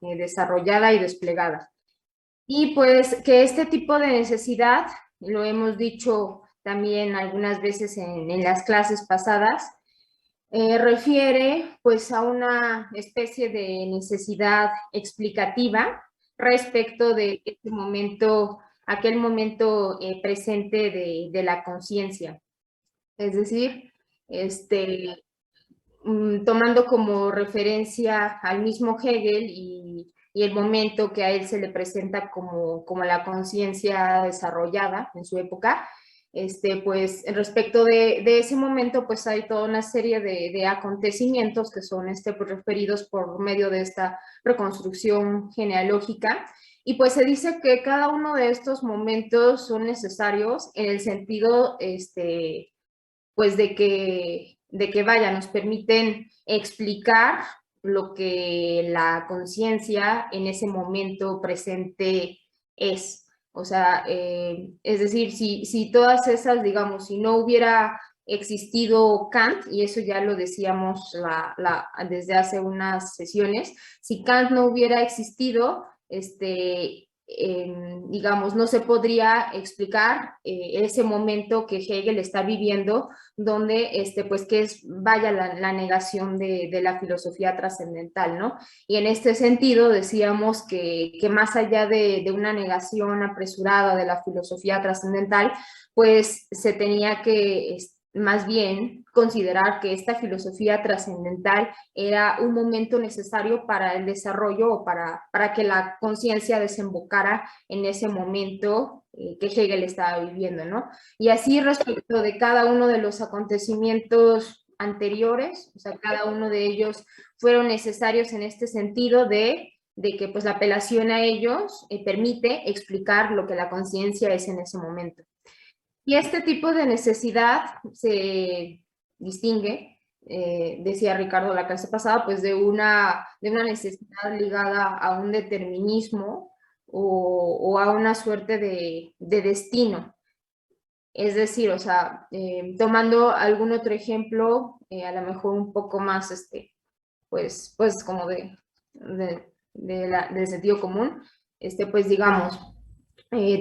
desarrollada y desplegada. Y pues que este tipo de necesidad, lo hemos dicho también algunas veces en las clases pasadas, refiere pues a una especie de necesidad explicativa respecto de este momento, aquel momento presente de la conciencia. Es decir, este, tomando como referencia al mismo Hegel y el momento que a él se le presenta como la conciencia desarrollada en su época, pues respecto de ese momento, pues hay toda una serie de acontecimientos que son pues, referidos por medio de esta reconstrucción genealógica. Y pues se dice que cada uno de estos momentos son necesarios en el sentido, pues de que vaya, nos permiten explicar lo que la conciencia en ese momento presente es. O sea, es decir, si todas esas, digamos, si no hubiera existido Kant, y eso ya lo decíamos desde hace unas sesiones, si Kant no hubiera existido, digamos, no se podría explicar ese momento que Hegel está viviendo, donde, pues, que es, vaya, la negación de la filosofía trascendental, ¿no? Y en este sentido decíamos que más allá de una negación apresurada de la filosofía trascendental, pues se tenía que más bien considerar que esta filosofía trascendental era un momento necesario para el desarrollo o para que la conciencia desembocara en ese momento que Hegel estaba viviendo, ¿no? Y así respecto de cada uno de los acontecimientos anteriores, o sea, cada uno de ellos fueron necesarios en este sentido de que pues la apelación a ellos permite explicar lo que la conciencia es en ese momento. Y este tipo de necesidad se distingue, decía Ricardo la clase pasada, pues de una necesidad ligada a un determinismo o a una suerte de destino. Es decir, o sea, tomando algún otro ejemplo, a lo mejor un poco más, pues como del sentido común, pues digamos,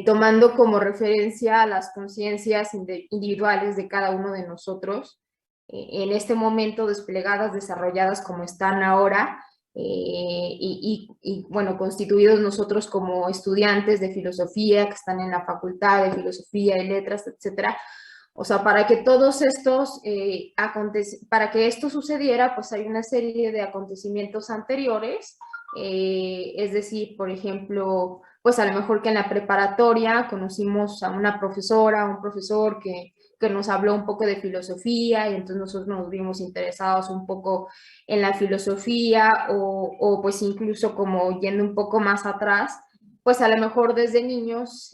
tomando como referencia a las conciencias individuales de cada uno de nosotros, en este momento desplegadas, desarrolladas como están ahora, bueno, constituidos nosotros como estudiantes de filosofía que están en la facultad de filosofía y letras, etcétera. O sea, para que todos estos, para que esto sucediera, pues hay una serie de acontecimientos anteriores, es decir, por ejemplo, pues a lo mejor que en la preparatoria conocimos a una profesora, un profesor que nos habló un poco de filosofía y entonces nosotros nos vimos interesados un poco en la filosofía o pues incluso como yendo un poco más atrás, pues a lo mejor desde niños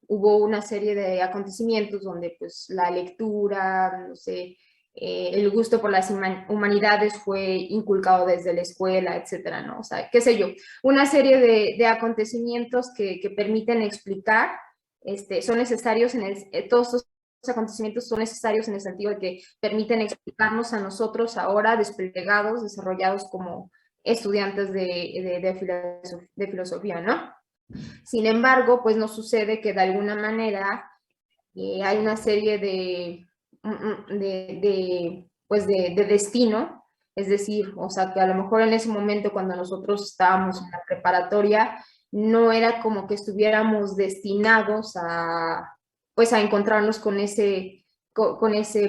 hubo una serie de acontecimientos donde pues la lectura, no sé, el gusto por las humanidades fue inculcado desde la escuela, etcétera, ¿no? O sea, qué sé yo, una serie de acontecimientos que permiten explicar, son necesarios todos estos acontecimientos son necesarios en el sentido de que permiten explicarnos a nosotros ahora desplegados, desarrollados como estudiantes de filosofía, ¿no? Sin embargo, pues no sucede que de alguna manera hay una serie pues de destino, es decir, o sea, que a lo mejor en ese momento cuando nosotros estábamos en la preparatoria, no era como que estuviéramos destinados pues a encontrarnos con ese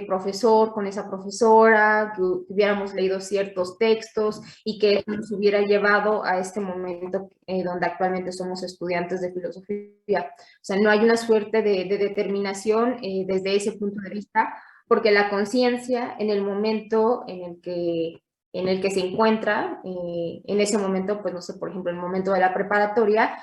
profesor, con esa profesora, que hubiéramos leído ciertos textos y que nos hubiera llevado a este momento donde actualmente somos estudiantes de filosofía. O sea, no hay una suerte de determinación desde ese punto de vista, porque la conciencia en el momento en el que se encuentra, en ese momento, pues no sé, por ejemplo, en el momento de la preparatoria,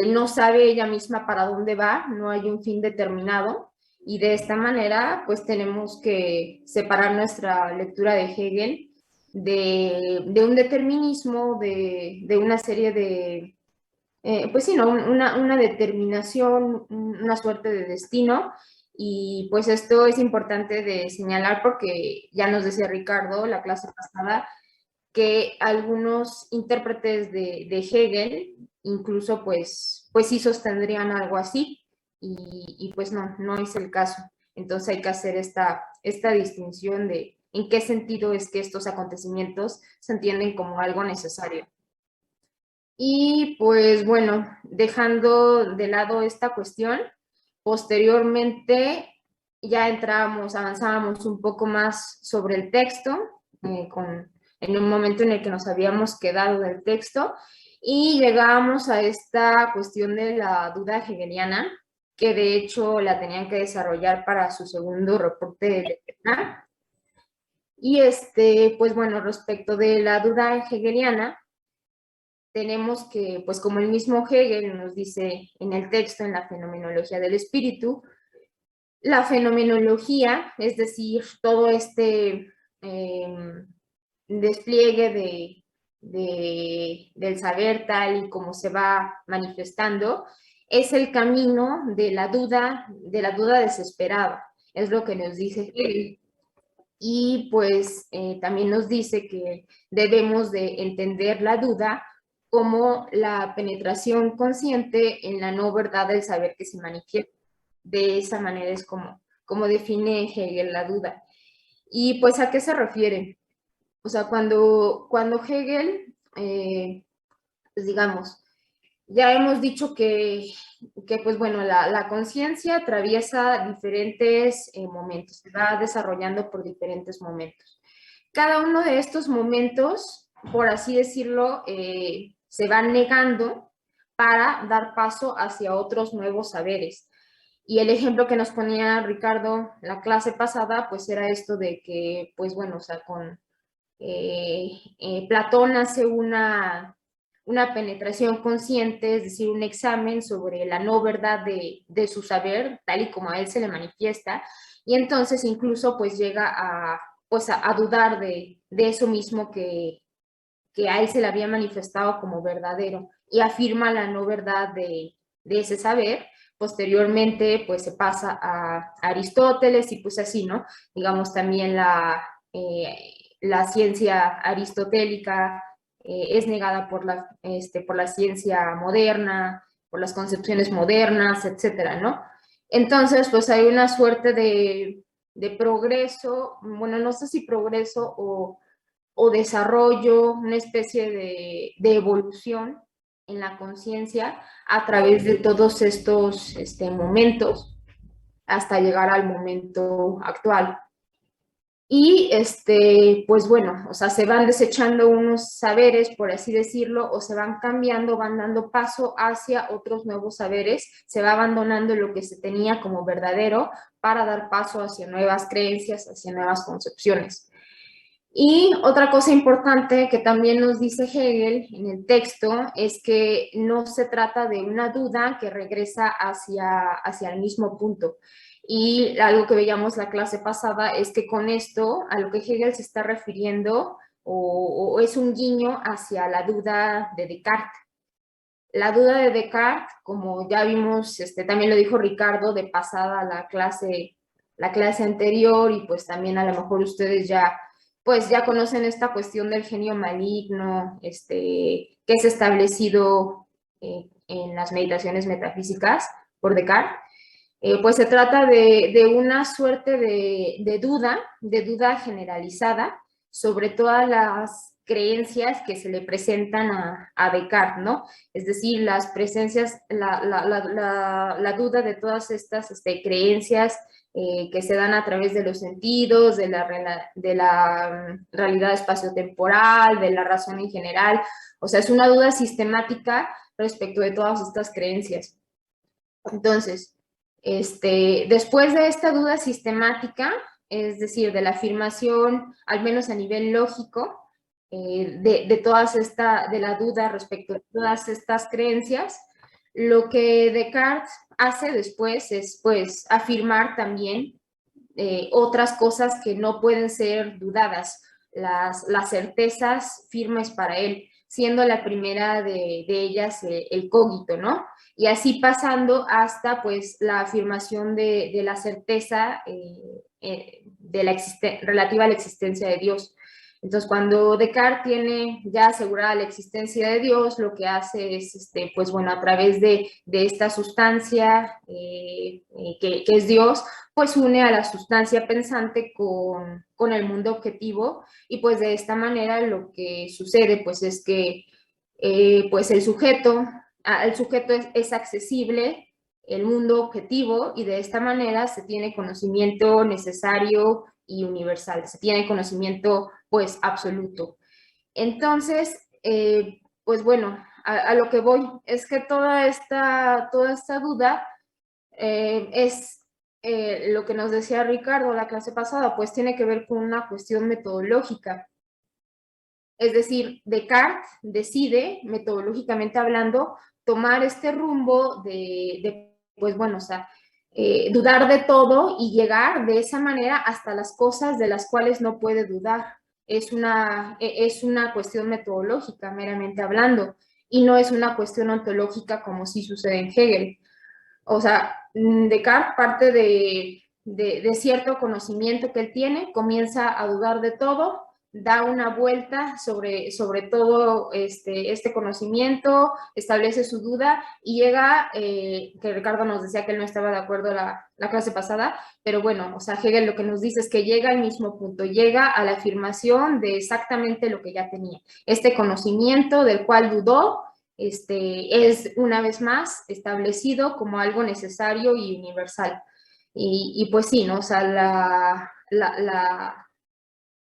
no sabe ella misma para dónde va, no hay un fin determinado, y de esta manera, pues tenemos que separar nuestra lectura de Hegel de un determinismo, de una serie pues sí, ¿no? Una determinación, una suerte de destino, y pues esto es importante de señalar porque ya nos decía Ricardo la clase pasada que algunos intérpretes de Hegel incluso pues sí sostendrían algo así, y pues no es el caso. Entonces hay que hacer esta distinción de en qué sentido es que estos acontecimientos se entienden como algo necesario. Y pues bueno, dejando de lado esta cuestión, posteriormente ya avanzábamos un poco más sobre el texto, en un momento en el que nos habíamos quedado del texto, y llegábamos a esta cuestión de la duda hegeliana, que de hecho la tenían que desarrollar para su segundo reporte de final. Y pues bueno, respecto de la duda hegeliana, tenemos que, pues como el mismo Hegel nos dice en el texto, en la fenomenología del espíritu, la fenomenología, es decir, todo este despliegue del saber tal y como se va manifestando, es el camino de la duda desesperada, es lo que nos dice Hegel. Y pues también nos dice que debemos de entender la duda como la penetración consciente en la no verdad del saber que se manifiesta. De esa manera es como define Hegel la duda. Y pues ¿a qué se refiere? O sea, cuando Hegel, pues digamos, ya hemos dicho que pues bueno, la conciencia atraviesa diferentes momentos, se va desarrollando por diferentes momentos. Cada uno de estos momentos, por así decirlo, se van negando para dar paso hacia otros nuevos saberes. Y el ejemplo que nos ponía Ricardo la clase pasada, pues era esto de que, pues bueno, o sea, Platón hace una penetración consciente, es decir, un examen sobre la no verdad de su saber, tal y como a él se le manifiesta, y entonces incluso pues llega a dudar de eso mismo que a él se le había manifestado como verdadero, y afirma la no verdad de ese saber. Posteriormente pues se pasa a Aristóteles y pues así, ¿no? Digamos también la ciencia aristotélica es negada por la ciencia moderna, por las concepciones modernas, etcétera, ¿no? Entonces, pues hay una suerte de progreso, bueno, no sé si progreso o desarrollo, una especie de evolución en la conciencia a través de todos estos momentos hasta llegar al momento actual. Y pues bueno, o sea, se van desechando unos saberes, por así decirlo, o se van cambiando, van dando paso hacia otros nuevos saberes, se va abandonando lo que se tenía como verdadero para dar paso hacia nuevas creencias, hacia nuevas concepciones. Y otra cosa importante que también nos dice Hegel en el texto es que no se trata de una duda que regresa hacia el mismo punto. Y algo que veíamos la clase pasada es que con esto a lo que Hegel se está refiriendo o es un guiño hacia la duda de Descartes. La duda de Descartes, como ya vimos, también lo dijo Ricardo de pasada la clase anterior, y pues también a lo mejor ustedes pues ya conocen esta cuestión del genio maligno, que es establecido en las meditaciones metafísicas por Descartes. Pues se trata de una suerte de duda generalizada sobre todas las creencias que se le presentan a Descartes, ¿no? Es decir, las presencias, la duda de todas estas creencias que se dan a través de los sentidos, de la realidad espaciotemporal, de la razón en general. O sea, es una duda sistemática respecto de todas estas creencias. Entonces, después de esta duda sistemática, es decir, de la afirmación, al menos a nivel lógico, de la duda respecto a todas estas creencias, lo que Descartes hace después es, pues, afirmar también otras cosas que no pueden ser dudadas, las certezas firmes para él, siendo la primera de ellas el cogito, ¿no? Y así pasando hasta pues la afirmación de la certeza relativa a la existencia de Dios. Entonces, cuando Descartes tiene ya asegurada la existencia de Dios, lo que hace es, pues bueno, a través de esta sustancia que es Dios, pues une a la sustancia pensante con el mundo objetivo, y pues de esta manera lo que sucede pues es que pues el sujeto, al sujeto es accesible el mundo objetivo, y de esta manera se tiene conocimiento necesario y universal, se tiene conocimiento pues absoluto. Entonces, pues bueno, a lo que voy es que toda esta duda es lo que nos decía Ricardo la clase pasada, pues tiene que ver con una cuestión metodológica. Es decir, Descartes decide, metodológicamente hablando, tomar este rumbo pues bueno, o sea, dudar de todo y llegar de esa manera hasta las cosas de las cuales no puede dudar. Es una cuestión metodológica, meramente hablando, y no es una cuestión ontológica como sí sucede en Hegel. O sea, Descartes parte de cierto conocimiento que él tiene, comienza a dudar de todo, da una vuelta sobre todo este conocimiento, establece su duda y llega, que Ricardo nos decía que él no estaba de acuerdo la clase pasada, pero bueno, o sea, Hegel lo que nos dice es que llega al mismo punto, llega a la afirmación de exactamente lo que ya tenía. Este conocimiento del cual dudó, es una vez más establecido como algo necesario y universal. Y pues sí, ¿no? O sea,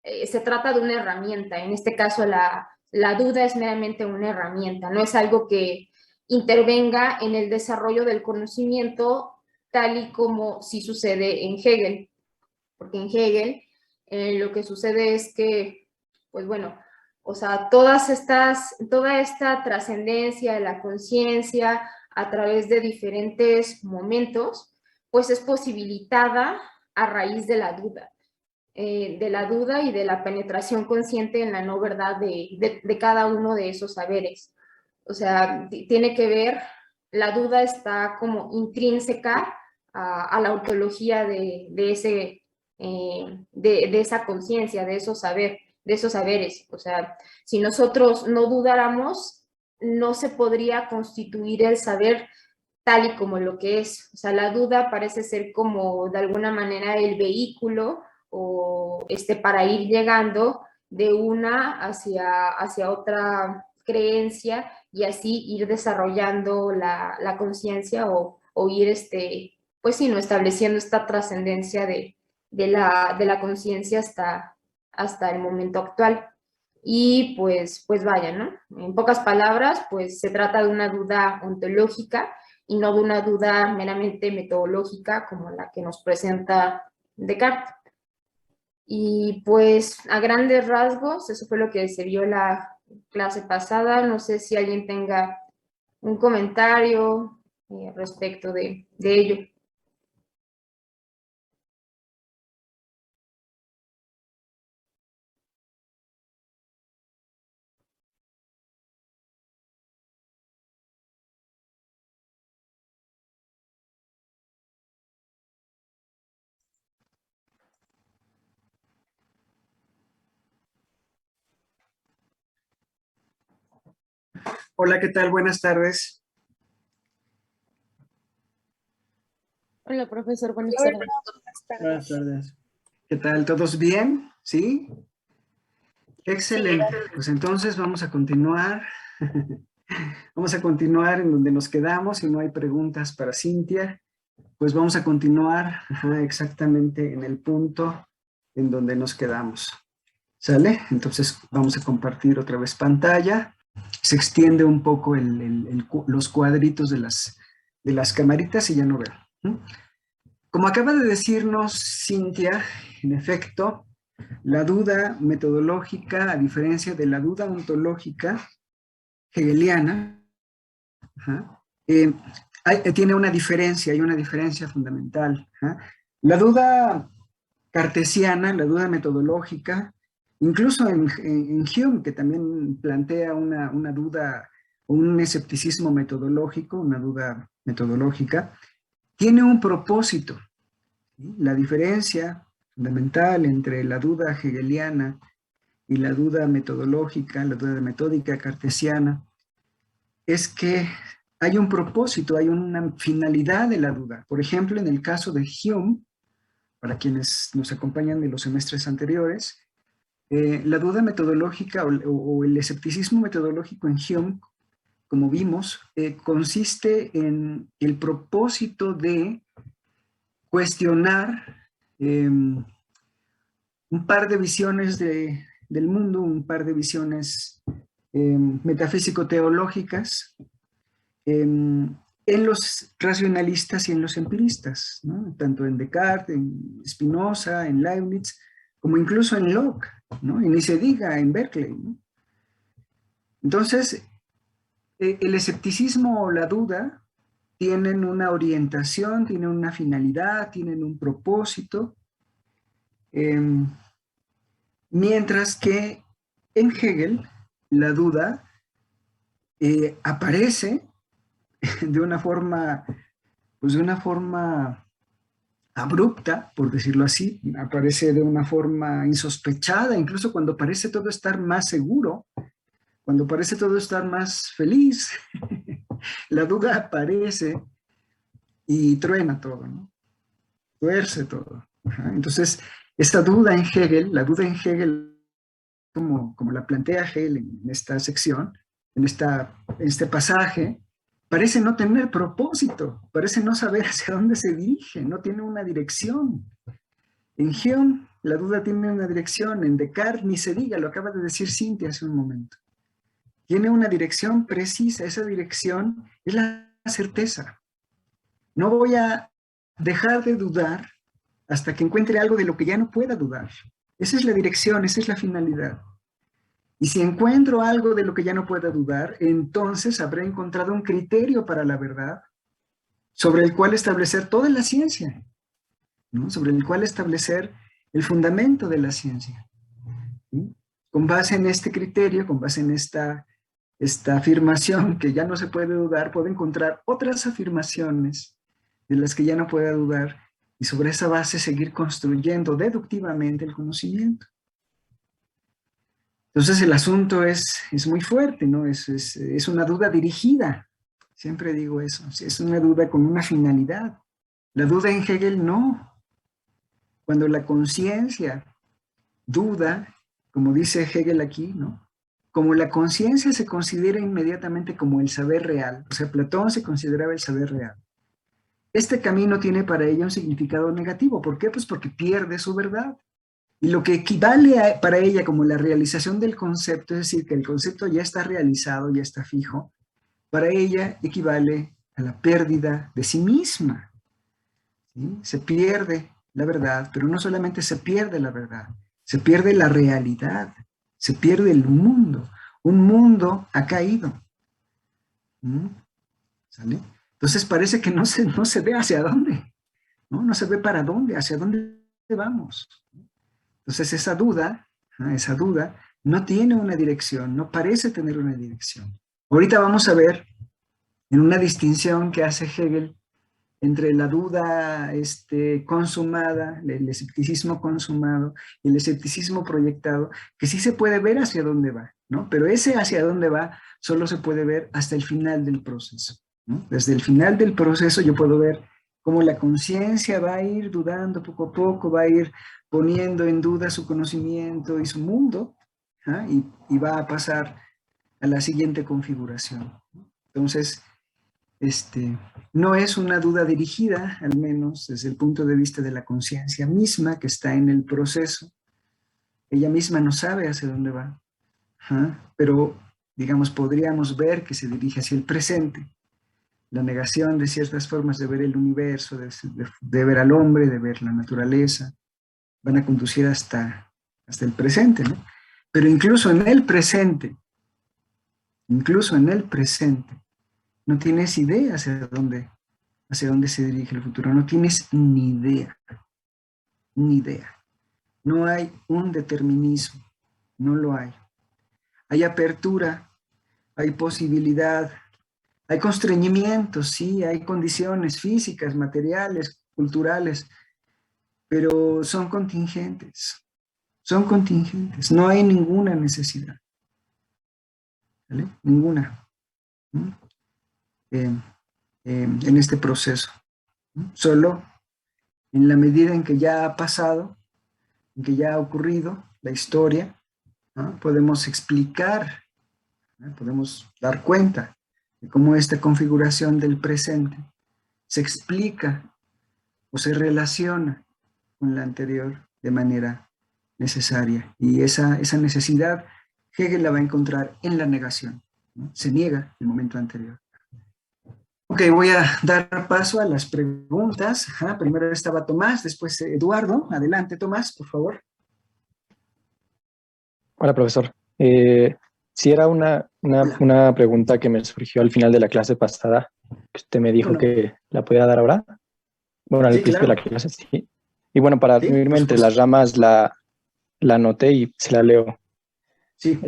se trata de una herramienta, en este caso la duda es meramente una herramienta, no es algo que intervenga en el desarrollo del conocimiento tal y como sí sucede en Hegel, porque en Hegel lo que sucede es que, pues bueno, o sea, toda esta trascendencia de la conciencia a través de diferentes momentos, pues es posibilitada a raíz de la duda y de la penetración consciente en la no verdad de cada uno de esos saberes. O sea, tiene que ver, la duda está como intrínseca a la ontología de esa conciencia, de esos saberes. O sea, si nosotros no dudáramos, no se podría constituir el saber tal y como lo que es. O sea, la duda parece ser como de alguna manera el vehículo o para ir llegando de una hacia otra creencia y así ir desarrollando la conciencia o ir, pues sí, no estableciendo esta trascendencia de la conciencia hasta el momento actual. Y pues vaya, ¿no? En pocas palabras, pues se trata de una duda ontológica y no de una duda meramente metodológica como la que nos presenta Descartes. Y pues a grandes rasgos, eso fue lo que se vio la clase pasada. No sé si alguien tenga un comentario respecto de ello. Hola, ¿qué tal? Buenas tardes. Hola, profesor. Buenas tardes. Buenas tardes. ¿Qué tal? ¿Todos bien? ¿Sí? Excelente. Pues entonces vamos a continuar. Vamos a continuar en donde nos quedamos. Si no hay preguntas para Cintia, pues vamos a continuar exactamente en el punto en donde nos quedamos. ¿Sale? Entonces vamos a compartir otra vez pantalla. Se extiende un poco los cuadritos de las camaritas y ya no veo. Como acaba de decirnos Cintia, en efecto, la duda metodológica, a diferencia de la duda ontológica hegeliana, tiene una diferencia, hay una diferencia fundamental. La duda cartesiana, la duda metodológica, incluso en Hume, que también plantea una duda, un escepticismo metodológico, una duda metodológica, tiene un propósito. La diferencia fundamental entre la duda hegeliana y la duda metodológica, la duda metódica cartesiana, es que hay un propósito, hay una finalidad de la duda. Por ejemplo, en el caso de Hume, para quienes nos acompañan de los semestres anteriores, la duda metodológica o el escepticismo metodológico en Hume, como vimos, consiste en el propósito de cuestionar un par de visiones del mundo, un par de visiones metafísico-teológicas en los racionalistas y en los empiristas, ¿no? Tanto en Descartes, en Spinoza, en Leibniz, como incluso en Locke, ¿no? Y ni se diga en Berkeley, ¿no? Entonces, el escepticismo o la duda tienen una orientación, tienen una finalidad, tienen un propósito, mientras que en Hegel la duda aparece de una forma, pues de una forma abrupta, por decirlo así, aparece de una forma insospechada, incluso cuando parece todo estar más seguro, cuando parece todo estar más feliz, la duda aparece y truena todo, ¿no? Tuerce todo. Ajá. Entonces, esta duda en Hegel, la duda en Hegel, como la plantea Hegel en esta sección, en este pasaje, parece no tener propósito, parece no saber hacia dónde se dirige, no tiene una dirección. En Hume, la duda tiene una dirección, en Descartes ni se diga, lo acaba de decir Cintia hace un momento. Tiene una dirección precisa, esa dirección es la certeza. No voy a dejar de dudar hasta que encuentre algo de lo que ya no pueda dudar. Esa es la dirección, esa es la finalidad. Y si encuentro algo de lo que ya no pueda dudar, entonces habré encontrado un criterio para la verdad sobre el cual establecer toda la ciencia, ¿no? Sobre el cual establecer el fundamento de la ciencia, ¿sí? Con base en este criterio, con base en esta afirmación que ya no se puede dudar, puedo encontrar otras afirmaciones de las que ya no pueda dudar y sobre esa base seguir construyendo deductivamente el conocimiento. Entonces el asunto es muy fuerte, ¿no? Es una duda dirigida, siempre digo eso, es una duda con una finalidad. La duda en Hegel no. Cuando la conciencia duda, como dice Hegel aquí, ¿no? Como la conciencia se considera inmediatamente como el saber real, o sea, Platón se consideraba el saber real. Este camino tiene para ella un significado negativo. ¿Por qué? Pues porque pierde su verdad. Y lo que equivale para ella como la realización del concepto, es decir, que el concepto ya está realizado, ya está fijo, para ella equivale a la pérdida de sí misma, ¿sí? Se pierde la verdad, pero no solamente se pierde la verdad, se pierde la realidad, se pierde el mundo. Un mundo ha caído. ¿Sale? Entonces parece que no se ve hacia dónde, ¿no? No se ve para dónde, hacia dónde vamos. Entonces esa duda no tiene una dirección, no parece tener una dirección. Ahorita vamos a ver en una distinción que hace Hegel entre la duda consumada, el escepticismo consumado y el escepticismo proyectado, que sí se puede ver hacia dónde va, ¿no? Pero ese hacia dónde va solo se puede ver hasta el final del proceso, ¿no? Desde el final del proceso yo puedo ver cómo la conciencia va a ir dudando poco a poco, va a ir poniendo en duda su conocimiento y su mundo, ¿ah? Y va a pasar a la siguiente configuración. Entonces, no es una duda dirigida, al menos desde el punto de vista de la conciencia misma que está en el proceso. Ella misma no sabe hacia dónde va, pero, digamos, podríamos ver que se dirige hacia el presente. La negación de ciertas formas de ver el universo, de ver al hombre, de ver la naturaleza, van a conducir hasta el presente, ¿no? Pero incluso en el presente, no tienes idea hacia dónde se dirige el futuro, no tienes ni idea. No hay un determinismo, no lo hay. Hay apertura, hay posibilidad, hay constreñimientos, sí, hay condiciones físicas, materiales, culturales, pero son contingentes. son contingentes, no hay ninguna necesidad, ¿vale? Ninguna, ¿no? En este proceso, ¿no? Solo en la medida en que ya ha pasado, en que ya ha ocurrido la historia, ¿no? Podemos explicar, ¿no? Podemos dar cuenta de cómo esta configuración del presente se explica o se relaciona con la anterior de manera necesaria. Y esa necesidad Hegel la va a encontrar en la negación, ¿no? Se niega el momento anterior. Ok, voy a dar paso a las preguntas. Ajá, primero estaba Tomás, después Eduardo. Adelante, Tomás, por favor. Hola, profesor. Sí, era una pregunta que me surgió al final de la clase pasada, que usted me dijo Bueno, que la podía dar ahora. Bueno, al sí, principio claro. de la clase, sí. Y bueno, para no Sí, por irme entre supuesto. las ramas, la anoté y se la leo. Sí.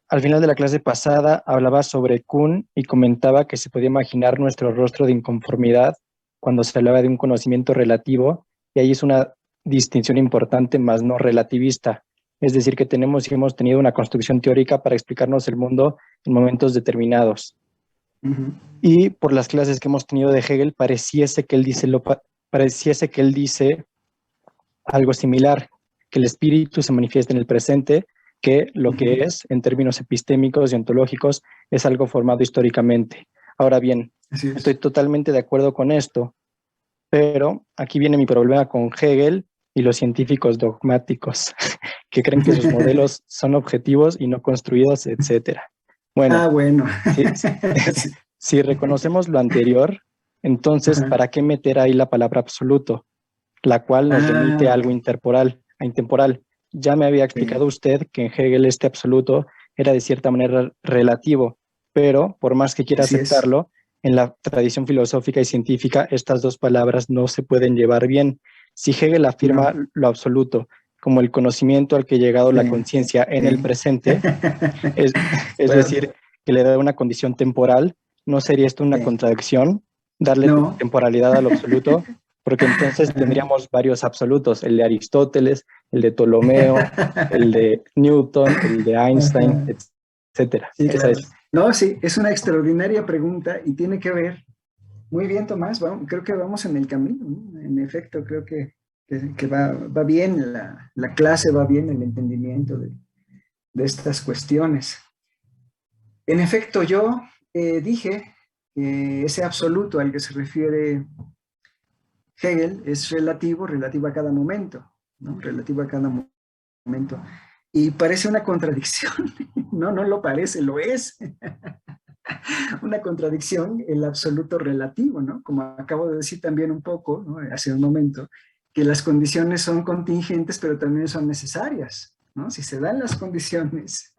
Al final de la clase pasada hablaba sobre Kuhn y comentaba que se podía imaginar nuestro rostro de inconformidad cuando se hablaba de un conocimiento relativo, y ahí es una distinción importante, más no relativista. Es decir, que tenemos y hemos tenido una construcción teórica para explicarnos el mundo en momentos determinados. Uh-huh. Y por las clases que hemos tenido de Hegel, pareciese que él dice algo similar, que el espíritu se manifiesta en el presente, que lo que es, en términos epistémicos y ontológicos, es algo formado históricamente. Ahora bien, Así es. estoy totalmente de acuerdo con esto, pero aquí viene mi problema con Hegel y los científicos dogmáticos, que creen que sus modelos son objetivos y no construidos, etc. Bueno, Bueno. si, Sí. si reconocemos lo anterior, entonces, Ajá. ¿para qué meter ahí la palabra absoluto, la cual nos remite a algo Ok. intemporal? Ya me había Sí. explicado usted que en Hegel este absoluto era de cierta manera relativo, pero por más que quiera Así es. aceptarlo, en la tradición filosófica y científica estas dos palabras no se pueden llevar bien. Si Hegel afirma No. lo absoluto como el conocimiento al que ha llegado la Sí. conciencia en el Sí. presente, es, es Claro. decir, que le da una condición temporal, ¿no sería esto una Sí. contradicción? Darle No. temporalidad al absoluto, porque entonces Ajá. tendríamos varios absolutos, el de Aristóteles, el de Ptolomeo, el de Newton, el de Einstein, Ajá. etcétera. Sí, Esa claro. es. No, sí, es una extraordinaria pregunta y tiene que ver. Muy bien, Tomás, creo que vamos en el camino, ¿no? En efecto, creo que va bien la clase, va bien el entendimiento de estas cuestiones. En efecto, yo dije que ese absoluto al que se refiere Hegel es relativo a cada momento, ¿no? Relativo a cada momento. Y parece una contradicción, no, no lo parece, lo es. Una contradicción el absoluto relativo, ¿no? Como acabo de decir también un poco, ¿no? Hace un momento, que las condiciones son contingentes, pero también son necesarias, ¿no? Si se dan las condiciones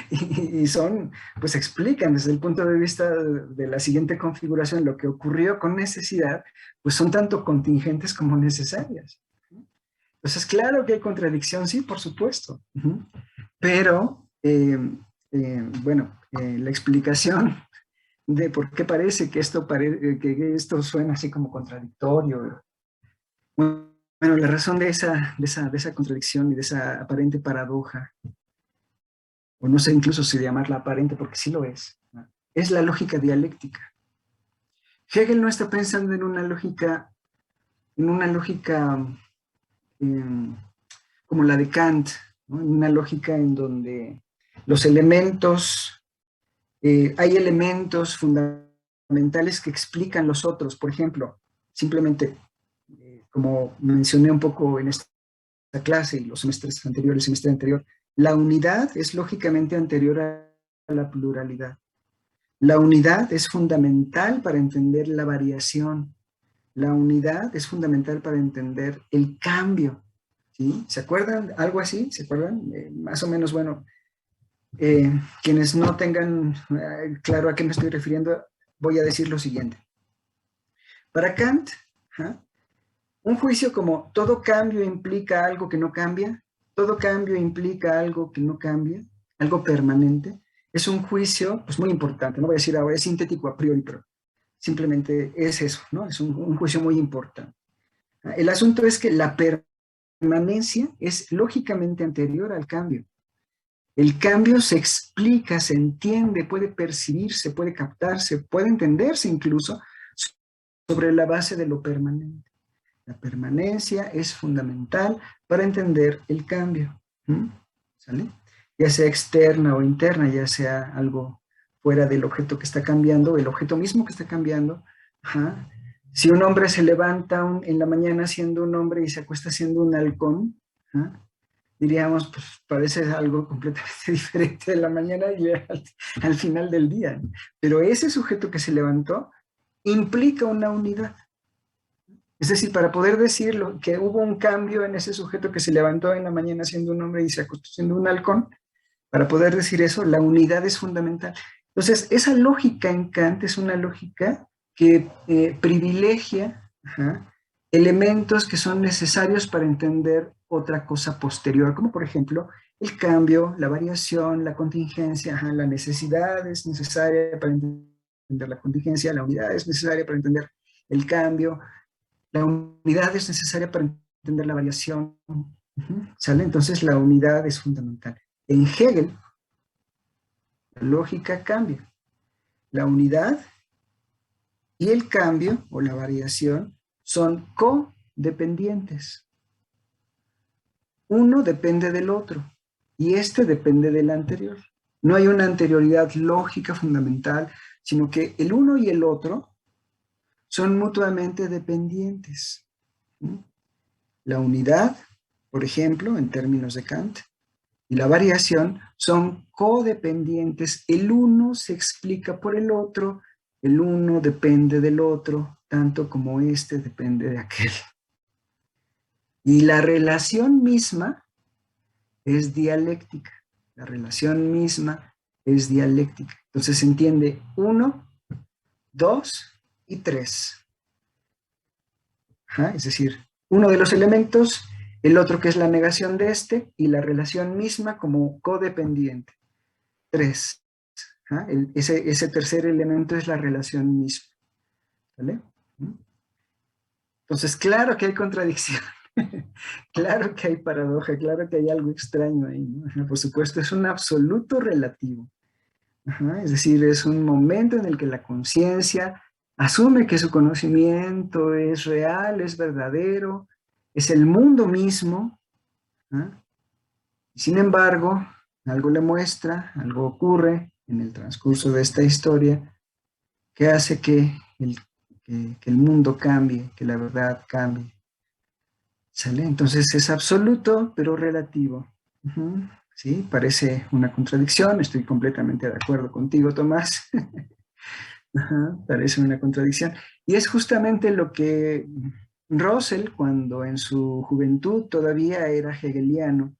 y son, pues explican desde el punto de vista de la siguiente configuración lo que ocurrió con necesidad, pues son tanto contingentes como necesarias. Entonces, claro que hay contradicción, sí, por supuesto, pero, bueno, la explicación de por qué parece que que esto suena así como contradictorio. Bueno, la razón de esa contradicción y de esa aparente paradoja, o no sé incluso si llamarla aparente porque sí lo es la lógica dialéctica. Hegel no está pensando en una lógica como la de Kant, ¿no? En una lógica en donde los elementos, hay elementos fundamentales que explican los otros. Por ejemplo, simplemente, como mencioné un poco en esta clase y los semestres anteriores, el semestre anterior, la unidad es lógicamente anterior a la pluralidad. La unidad es fundamental para entender la variación. La unidad es fundamental para entender el cambio. ¿Sí? ¿Se acuerdan? ¿Algo así? ¿Se acuerdan? Más o menos, bueno, quienes no tengan claro a qué me estoy refiriendo, voy a decir lo siguiente. Para Kant, ¿ja? Un juicio como todo cambio implica algo que no cambia, todo cambio implica algo que no cambia, algo permanente, es un juicio pues, muy importante. No voy a decir ahora, es sintético a priori, pero simplemente es eso, ¿no? Es un juicio muy importante. El asunto es que la permanencia es lógicamente anterior al cambio. El cambio se explica, se entiende, puede percibirse, puede captarse, puede entenderse incluso sobre la base de lo permanente. La permanencia es fundamental para entender el cambio. ¿Sale? Ya sea externa o interna, ya sea algo fuera del objeto que está cambiando, el objeto mismo que está cambiando. Ajá. Si un hombre se levanta en la mañana siendo un hombre y se acuesta siendo un halcón, ¿ah? Diríamos, pues parece algo completamente diferente de la mañana y al final del día. Pero ese sujeto que se levantó implica una unidad. Es decir, para poder decirlo, que hubo un cambio en ese sujeto que se levantó en la mañana siendo un hombre y se acostó siendo un halcón, para poder decir eso, la unidad es fundamental. Entonces, esa lógica en Kant es una lógica que privilegia elementos que son necesarios para entender otra cosa posterior, como por ejemplo el cambio, la variación, la contingencia. La necesidad es necesaria para entender la contingencia, la unidad es necesaria para entender el cambio, la unidad es necesaria para entender la variación. ¿Sale? Entonces la unidad es fundamental. En Hegel, la lógica cambia. La unidad y el cambio o la variación son codependientes. Uno depende del otro y este depende del anterior. No hay una anterioridad lógica fundamental, sino que el uno y el otro son mutuamente dependientes. La unidad, por ejemplo, en términos de Kant, y la variación son codependientes. El uno se explica por el otro, el uno depende del otro, tanto como este depende de aquel. Y la relación misma es dialéctica. La relación misma es dialéctica. Entonces se entiende 1, 2 y 3. Es decir, uno de los elementos, el otro que es la negación de este, y la relación misma como codependiente. 3. Ese tercer elemento es la relación misma. ¿Vale? Entonces, claro que hay contradicción. Claro que hay paradoja, claro que hay algo extraño ahí, ¿no? Por supuesto, es un absoluto relativo. Es decir, es un momento en el que la conciencia asume que su conocimiento es real, es verdadero, es el mundo mismo. Y sin embargo, algo le muestra, algo ocurre en el transcurso de esta historia que hace que el mundo cambie, que la verdad cambie. ¿Sale? Entonces es absoluto, pero relativo. Sí, parece una contradicción, estoy completamente de acuerdo contigo, Tomás. Parece una contradicción. Y es justamente lo que Russell, cuando en su juventud todavía era hegeliano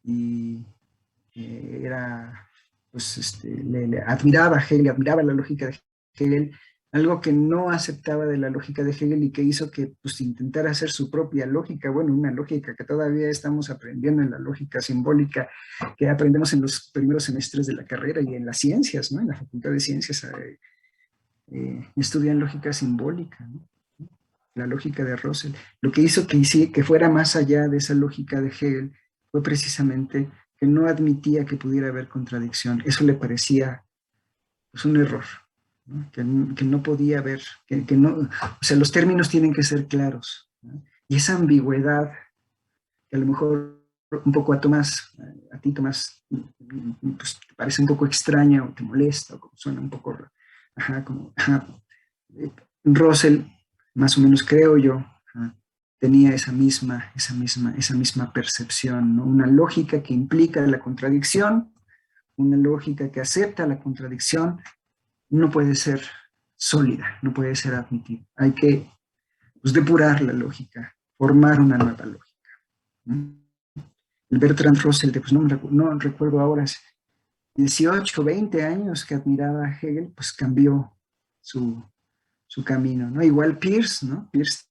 y era, pues, le admiraba a Hegel, admiraba la lógica de Hegel, algo que no aceptaba de la lógica de Hegel y que hizo que pues, intentara hacer su propia lógica, bueno, una lógica que todavía estamos aprendiendo en la lógica simbólica, que aprendemos en los primeros semestres de la carrera y en las ciencias, ¿no? En la Facultad de Ciencias estudian lógica simbólica, ¿no? La lógica de Russell. Lo que hizo que fuera más allá de esa lógica de Hegel fue precisamente que no admitía que pudiera haber contradicción. Eso le parecía pues, un error. ¿No? Que no podía haber, que no, o sea, los términos tienen que ser claros, ¿no? Y esa ambigüedad, que a lo mejor un poco a ti Tomás, pues te parece un poco extraña o te molesta, o como suena un poco, Russell, más o menos creo yo, tenía esa misma percepción, ¿no? Una lógica que implica la contradicción, una lógica que acepta la contradicción, no puede ser sólida, no puede ser admitida. Hay que pues, depurar la lógica, formar una nueva lógica. El Bertrand Russell, pues no recuerdo ahora, 18, 20 años que admiraba a Hegel, pues cambió su camino, ¿no? Igual Peirce, ¿no? Peirce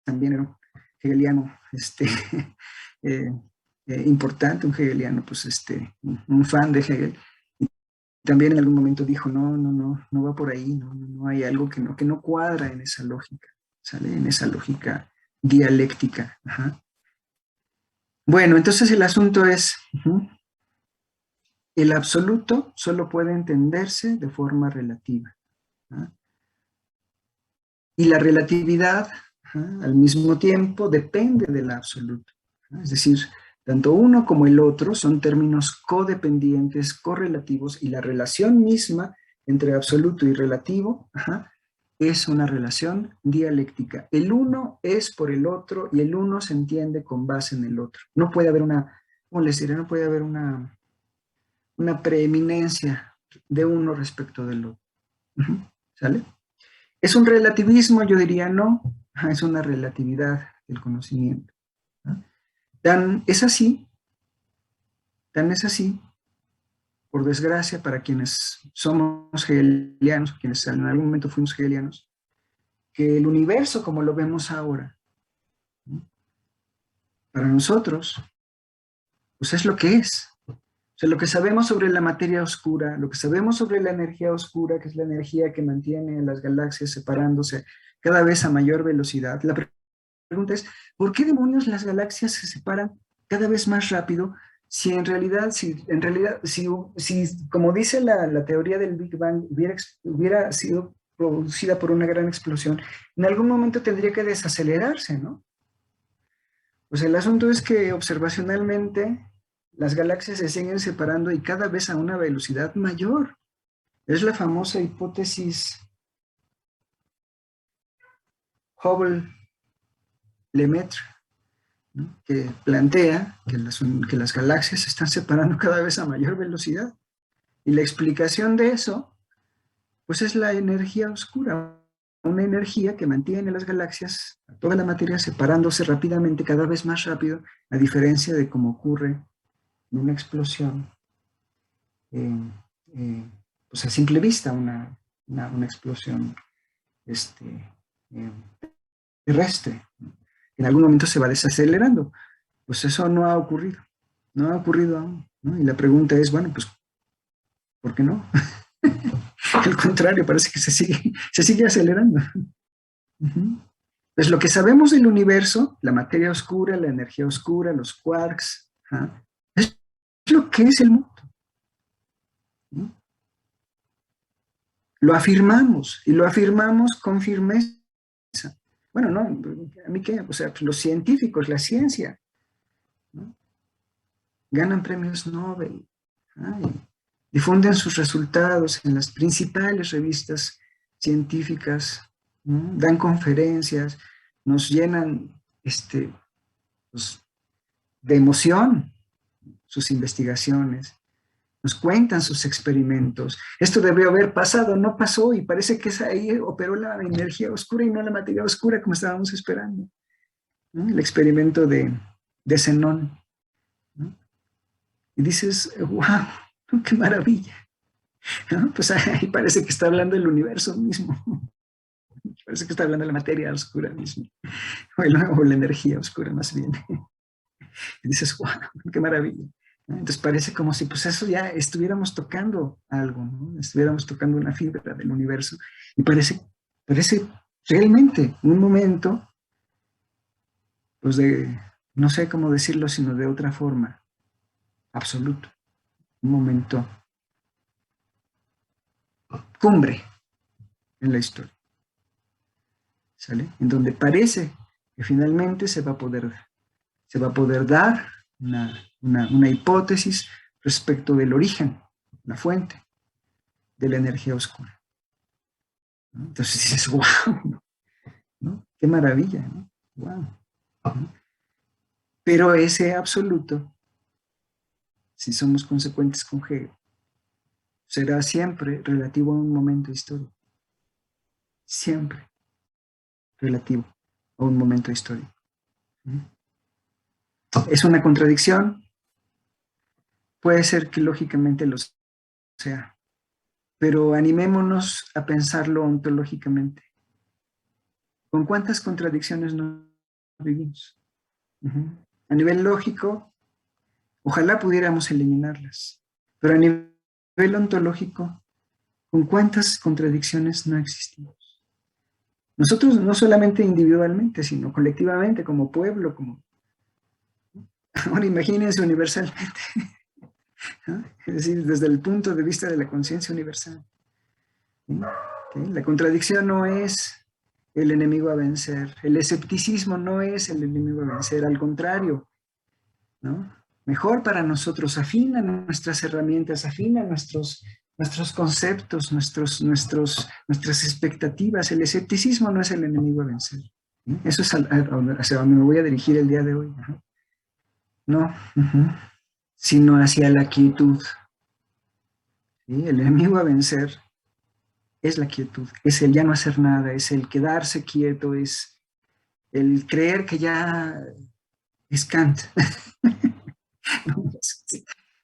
también era un hegeliano importante, un hegeliano, pues un fan de Hegel. También en algún momento dijo, no va por ahí, no hay algo que no cuadra en esa lógica, ¿sale? En esa lógica dialéctica. Bueno, entonces el asunto es, el absoluto solo puede entenderse de forma relativa, ¿no? Y la relatividad, al mismo tiempo, depende del absoluto, ¿no? Es decir, tanto uno como el otro son términos codependientes, correlativos, y la relación misma entre absoluto y relativo es una relación dialéctica. El uno es por el otro y el uno se entiende con base en el otro. No puede haber una, ¿cómo les diré? No puede haber una preeminencia de uno respecto del otro. ¿Sale? ¿Es un relativismo? Yo diría no. Es una relatividad del conocimiento. Tan es así, por desgracia, para quienes somos hegelianos, quienes en algún momento fuimos hegelianos, que el universo como lo vemos ahora, ¿no? Para nosotros, pues es lo que es. O sea, lo que sabemos sobre la materia oscura, lo que sabemos sobre la energía oscura, que es la energía que mantiene a las galaxias separándose cada vez a mayor velocidad. La pregunta es, ¿por qué demonios las galaxias se separan cada vez más rápido si en realidad, como dice la teoría del Big Bang, hubiera sido producida por una gran explosión, en algún momento tendría que desacelerarse, ¿no? Pues el asunto es que observacionalmente las galaxias se siguen separando y cada vez a una velocidad mayor. Es la famosa hipótesis Hubble-Lemaitre, ¿no? Que plantea que las galaxias se están separando cada vez a mayor velocidad. Y la explicación de eso, pues es la energía oscura, una energía que mantiene las galaxias, toda la materia separándose rápidamente, cada vez más rápido, a diferencia de cómo ocurre en una explosión, pues a simple vista, una explosión terrestre, ¿no? En algún momento se va desacelerando. Pues eso no ha ocurrido aún, ¿no? Y la pregunta es, bueno, pues, ¿por qué no? Al contrario, parece que se sigue acelerando. Pues lo que sabemos del universo, la materia oscura, la energía oscura, los quarks, es lo que es el mundo, ¿no? Lo afirmamos, y lo afirmamos con firmeza. Bueno, no, ¿a mí qué? O sea, pues los científicos, la ciencia, ¿no? Ganan premios Nobel, difunden sus resultados en las principales revistas científicas, ¿no? Dan conferencias, nos llenan pues, de emoción sus investigaciones, nos cuentan sus experimentos. Esto debió haber pasado, no pasó, y parece que ahí operó la energía oscura y no la materia oscura como estábamos esperando, ¿no? El experimento de Zenón, ¿no? Y dices, wow, qué maravilla, ¿no? Pues ahí parece que está hablando el universo mismo, parece que está hablando la materia oscura misma, o la energía oscura más bien. Y dices, wow, qué maravilla. Entonces parece como si pues eso ya estuviéramos tocando algo, ¿no? Estuviéramos tocando una fibra del universo, y parece realmente un momento, pues no sé cómo decirlo, sino de otra forma, absoluto, un momento cumbre en la historia, ¿sale? En donde parece que finalmente se va a poder dar una hipótesis respecto del origen, la fuente de la energía oscura, ¿no? Entonces dices, wow, ¿no? Qué maravilla, ¿no? Wow, ¿no? Pero ese absoluto, si somos consecuentes con Hegel, será siempre relativo a un momento histórico, siempre relativo a un momento histórico. ¿Es una contradicción? Puede ser que lógicamente lo sea, pero animémonos a pensarlo ontológicamente. ¿Con cuántas contradicciones no vivimos? A nivel lógico, ojalá pudiéramos eliminarlas, pero a nivel ontológico, ¿con cuántas contradicciones no existimos? Nosotros no solamente individualmente, sino colectivamente, como pueblo, Ahora imagínense universalmente, ¿no? Es decir, desde el punto de vista de la conciencia universal. ¿Sí? ¿Okay? La contradicción no es el enemigo a vencer, el escepticismo no es el enemigo a vencer, al contrario, ¿no? Mejor para nosotros, afina nuestras herramientas, afina nuestros conceptos, nuestras expectativas. El escepticismo no es el enemigo a vencer. ¿Sí? Eso es hacia donde me voy a dirigir el día de hoy. Ajá. No, sino hacia la quietud. ¿Sí? El enemigo a vencer es la quietud, es el ya no hacer nada, es el quedarse quieto, es el creer que ya es Kant.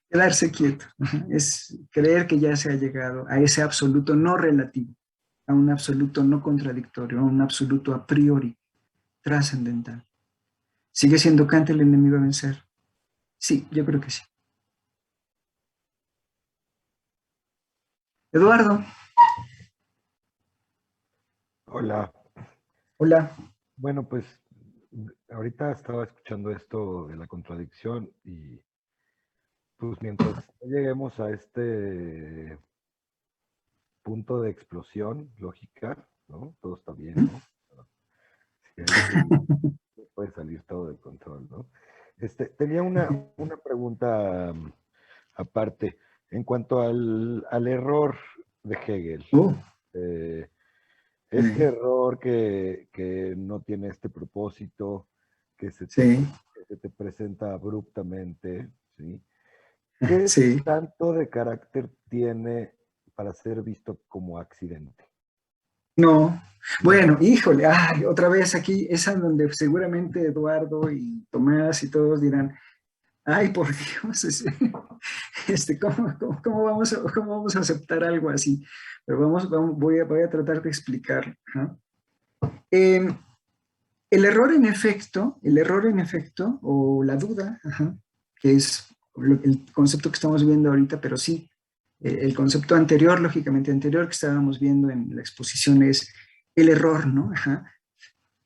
Quedarse quieto, es creer que ya se ha llegado a ese absoluto no relativo, a un absoluto no contradictorio, a un absoluto a priori trascendental. ¿Sigue siendo Kant el enemigo a vencer? Sí, yo creo que sí. Eduardo. Hola. Hola. Bueno, pues ahorita estaba escuchando esto de la contradicción y pues mientras no lleguemos a este punto de explosión lógica, ¿no? Todo está bien, ¿no? Puede salir todo de control, ¿no? Tenía una pregunta aparte en cuanto al error de Hegel. Este error que no tiene este propósito, que se te presenta abruptamente, ¿sí? ¿Qué tanto de carácter tiene para ser visto como accidente? No. Bueno, híjole, ay, otra vez aquí, es en donde seguramente Eduardo y Tomás y todos dirán, ay, por Dios, ¿cómo vamos a aceptar algo así? Pero voy a tratar de explicarlo. El error en efecto, o la duda, que es el concepto que estamos viendo ahorita, pero sí, el concepto anterior, lógicamente anterior, que estábamos viendo en la exposición es el error, ¿no?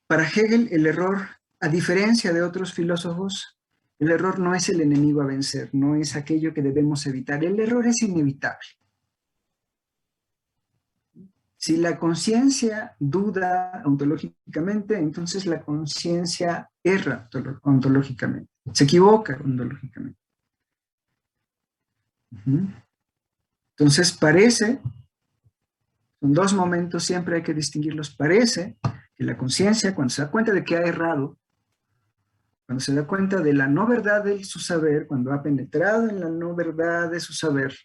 Para Hegel, el error, a diferencia de otros filósofos, el error no es el enemigo a vencer, no es aquello que debemos evitar. El error es inevitable. Si la conciencia duda ontológicamente, entonces la conciencia erra ontológicamente, se equivoca ontológicamente. Entonces parece, son dos momentos, siempre hay que distinguirlos, parece que la conciencia, cuando se da cuenta de que ha errado, cuando se da cuenta de la no verdad de su saber, cuando ha penetrado en la no verdad de su saber,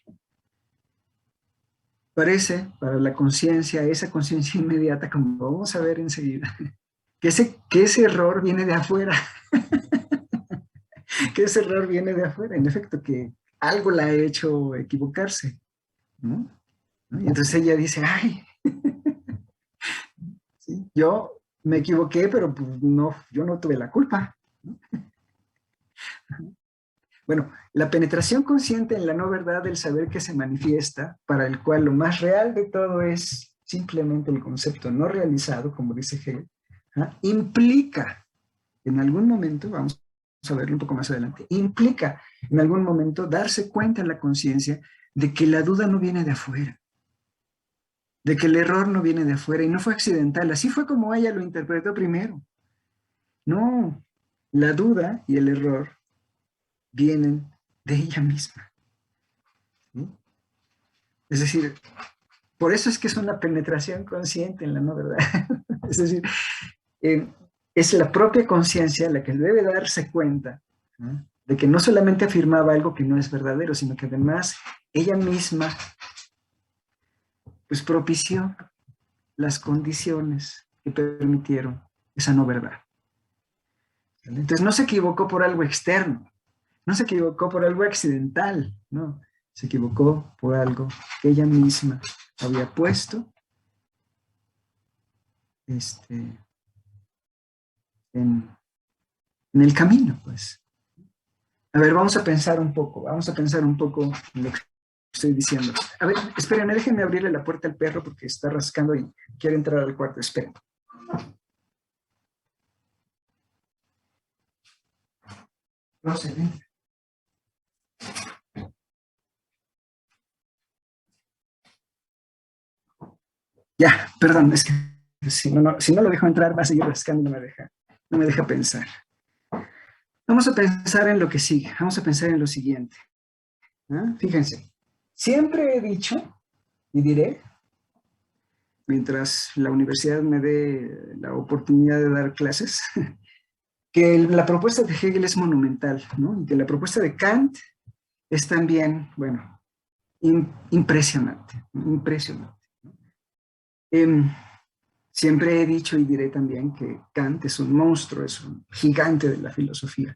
parece para la conciencia, esa conciencia inmediata, como vamos a ver enseguida, que ese error viene de afuera. Que ese error viene de afuera, en efecto, que algo la ha hecho equivocarse, ¿no? Y entonces ella dice, ay, ¿sí? Yo me equivoqué, pero pues no, yo no tuve la culpa, ¿no? Bueno, la penetración consciente en la no verdad del saber que se manifiesta, para el cual lo más real de todo es simplemente el concepto no realizado, como dice Hegel, implica en algún momento, vamos a verlo un poco más adelante, implica en algún momento darse cuenta en la conciencia de que la duda no viene de afuera, de que el error no viene de afuera y no fue accidental, así fue como ella lo interpretó primero. No, la duda y el error vienen de ella misma. ¿Sí? Es decir, por eso es que es una penetración consciente en la no verdad. Es decir, es la propia conciencia la que debe darse cuenta, ¿no?, de que no solamente afirmaba algo que no es verdadero, sino que además ella misma pues propició las condiciones que permitieron esa no verdad. Entonces no se equivocó por algo externo, no se equivocó por algo accidental, no, se equivocó por algo que ella misma había puesto en el camino, pues. A ver, vamos a pensar un poco en lo que estoy diciendo. A ver, espérenme, déjenme abrirle la puerta al perro porque está rascando y quiere entrar al cuarto. Esperen. Procedente. Ya, perdón, es que si no lo dejo entrar, va a seguir rascando, no me deja pensar. Vamos a pensar en lo que sigue, vamos a pensar en lo siguiente. Fíjense, siempre he dicho y diré, mientras la universidad me dé la oportunidad de dar clases, que la propuesta de Hegel es monumental, ¿no? Y que la propuesta de Kant es también, bueno, impresionante, impresionante. Siempre he dicho y diré también que Kant es un monstruo, es un gigante de la filosofía.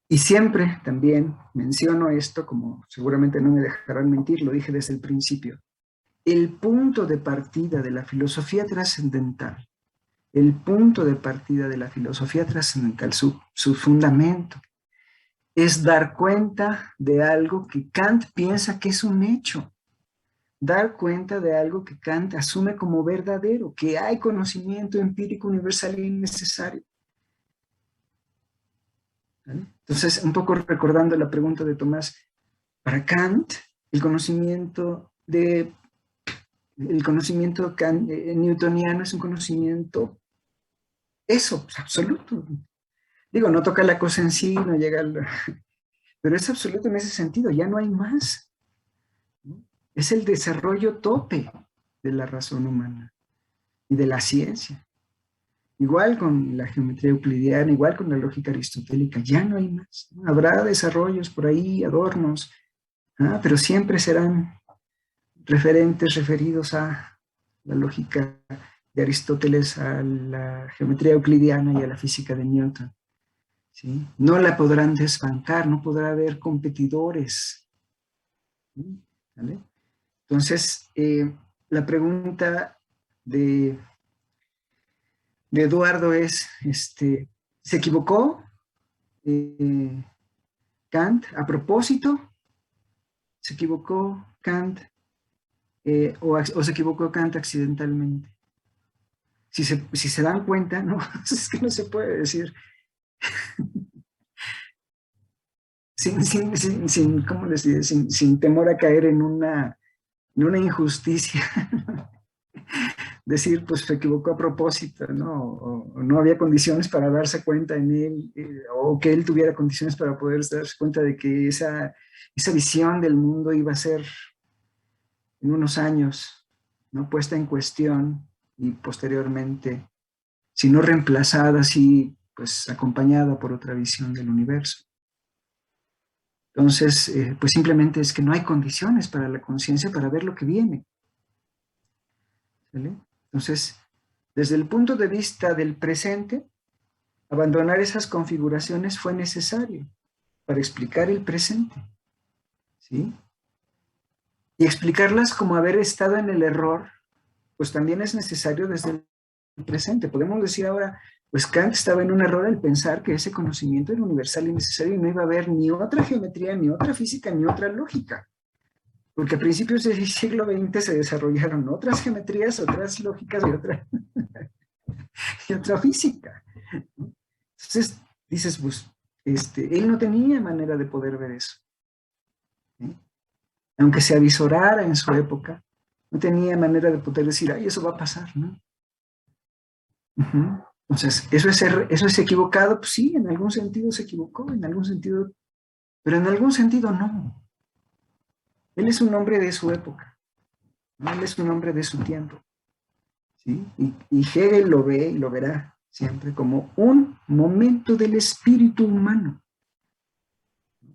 Y siempre también menciono esto, como seguramente no me dejarán mentir, lo dije desde el principio. El punto de partida de la filosofía trascendental, el punto de partida de la filosofía trascendental, su fundamento, es dar cuenta de algo que Kant piensa que es un hecho. Dar cuenta de algo que Kant asume como verdadero, que hay conocimiento empírico universal y necesario. ¿Vale? Entonces, un poco recordando la pregunta de Tomás, para Kant, el conocimiento newtoniano es un conocimiento absoluto. Digo, no toca la cosa en sí, no llega pero es absoluto en ese sentido, ya no hay más. Es el desarrollo tope de la razón humana y de la ciencia. Igual con la geometría euclidiana, igual con la lógica aristotélica, ya no hay más. Habrá desarrollos por ahí, adornos, pero siempre serán referentes referidos a la lógica de Aristóteles, a la geometría euclidiana y a la física de Newton. ¿Sí? No la podrán desbancar, no podrá haber competidores. ¿Vale? Entonces, la pregunta de Eduardo es, ¿se equivocó Kant a propósito? ¿Se equivocó Kant o se equivocó Kant accidentalmente? Si se dan cuenta, no, es que no se puede decir. ¿Cómo les diré? Sin temor a caer en una injusticia. Decir, pues se equivocó a propósito, ¿no? O no había condiciones para darse cuenta en él, o que él tuviera condiciones para poder darse cuenta de que esa visión del mundo iba a ser en unos años, ¿no? Puesta en cuestión y posteriormente, si no reemplazada, sí, pues acompañada por otra visión del universo. Entonces, pues simplemente es que no hay condiciones para la conciencia para ver lo que viene. ¿Vale? Entonces, desde el punto de vista del presente, abandonar esas configuraciones fue necesario para explicar el presente. ¿Sí? Y explicarlas como haber estado en el error, pues también es necesario desde el presente. Podemos decir ahora, pues Kant estaba en un error al pensar que ese conocimiento era universal y necesario y no iba a haber ni otra geometría, ni otra física, ni otra lógica. Porque a principios del siglo XX se desarrollaron otras geometrías, otras lógicas y otra física. Entonces, dices, pues, él no tenía manera de poder ver eso. ¿Sí? Aunque se avisorara en su época, no tenía manera de poder decir, ay, eso va a pasar, ¿no? Entonces, ¿eso es equivocado? Pues sí, en algún sentido se equivocó, en algún sentido, pero en algún sentido no. Él es un hombre de su época, ¿no? Él es un hombre de su tiempo. ¿Sí? Y Hegel lo ve y lo verá siempre como un momento del espíritu humano.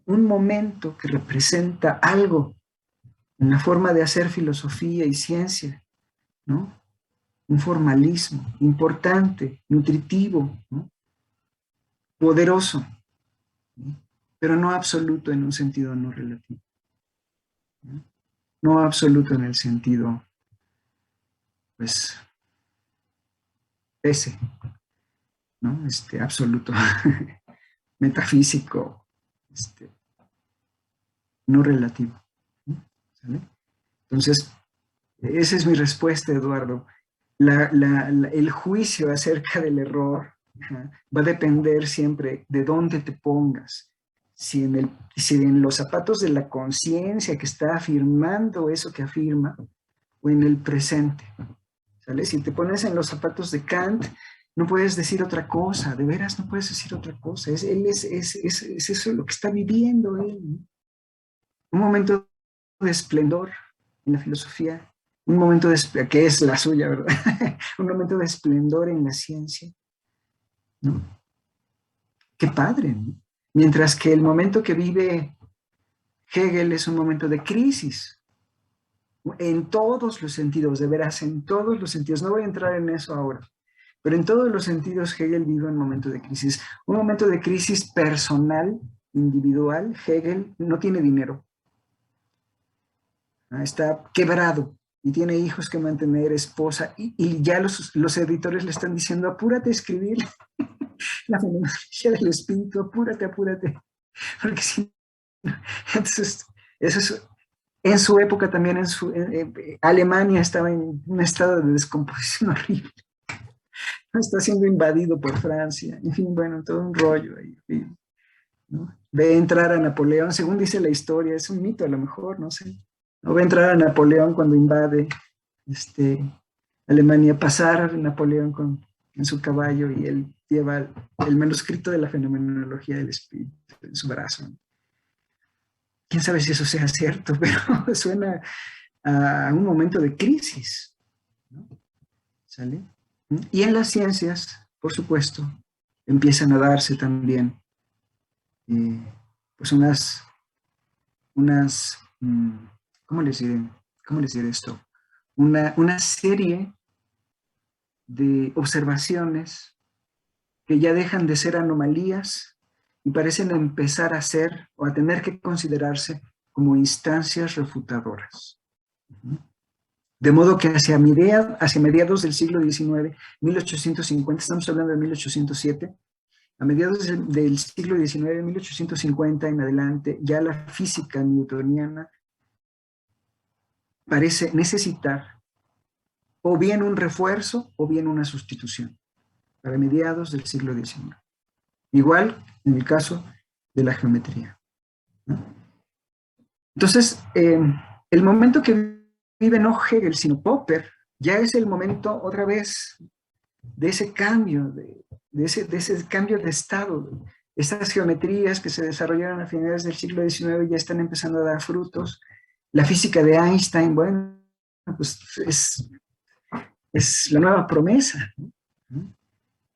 Un momento que representa algo en la forma de hacer filosofía y ciencia, ¿no? Un formalismo importante, nutritivo, ¿no? Poderoso, ¿no? Pero no absoluto en un sentido no relativo. No absoluto en el sentido, pues, ese, ¿no? Absoluto, metafísico, no relativo. ¿Sale? Entonces, esa es mi respuesta, Eduardo. El juicio acerca del error va a depender siempre de dónde te pongas. Si en los zapatos de la conciencia que está afirmando eso que afirma, o en el presente. ¿Sale? Si te pones en los zapatos de Kant, no puedes decir otra cosa, de veras no puedes decir otra cosa. Es eso lo que está viviendo él, ¿no? Un momento de esplendor en la filosofía, un momento que es la suya, ¿verdad? Un momento de esplendor en la ciencia, ¿no? Qué padre, ¿no? Mientras que el momento que vive Hegel es un momento de crisis, en todos los sentidos, de veras, en todos los sentidos. No voy a entrar en eso ahora, pero en todos los sentidos Hegel vive un momento de crisis. Un momento de crisis personal, individual. Hegel no tiene dinero. Está quebrado y tiene hijos que mantener, esposa, y ya los editores le están diciendo, apúrate a escribir la fenomenología del espíritu, apúrate, porque si no, entonces, eso es, en su época también, Alemania estaba en un estado de descomposición horrible, está siendo invadido por Francia, en fin, bueno, todo un rollo ahí, ¿no? Ve entrar a Napoleón, según dice la historia, es un mito a lo mejor, no sé, ¿no? Ve entrar a Napoleón cuando invade Alemania, pasar a Napoleón en su caballo, y él lleva el manuscrito de la fenomenología del espíritu en su brazo. Quién sabe si eso sea cierto, pero suena a un momento de crisis, ¿no? ¿Sale? Y en las ciencias, por supuesto, empiezan a darse también pues unas ¿cómo les diré esto? Una serie de observaciones que ya dejan de ser anomalías y parecen empezar a ser o a tener que considerarse como instancias refutadoras. De modo que hacia mediados del siglo XIX, 1850, estamos hablando de 1807, a mediados del siglo XIX, 1850 en adelante, ya la física newtoniana parece necesitar o bien un refuerzo o bien una sustitución para mediados del siglo XIX. Igual en el caso de la geometría, ¿no? Entonces, el momento que vive no Hegel, sino Popper, ya es el momento otra vez de ese cambio, de ese cambio de estado. Estas geometrías que se desarrollaron a finales del siglo XIX ya están empezando a dar frutos. La física de Einstein, bueno, pues es la nueva promesa, ¿no?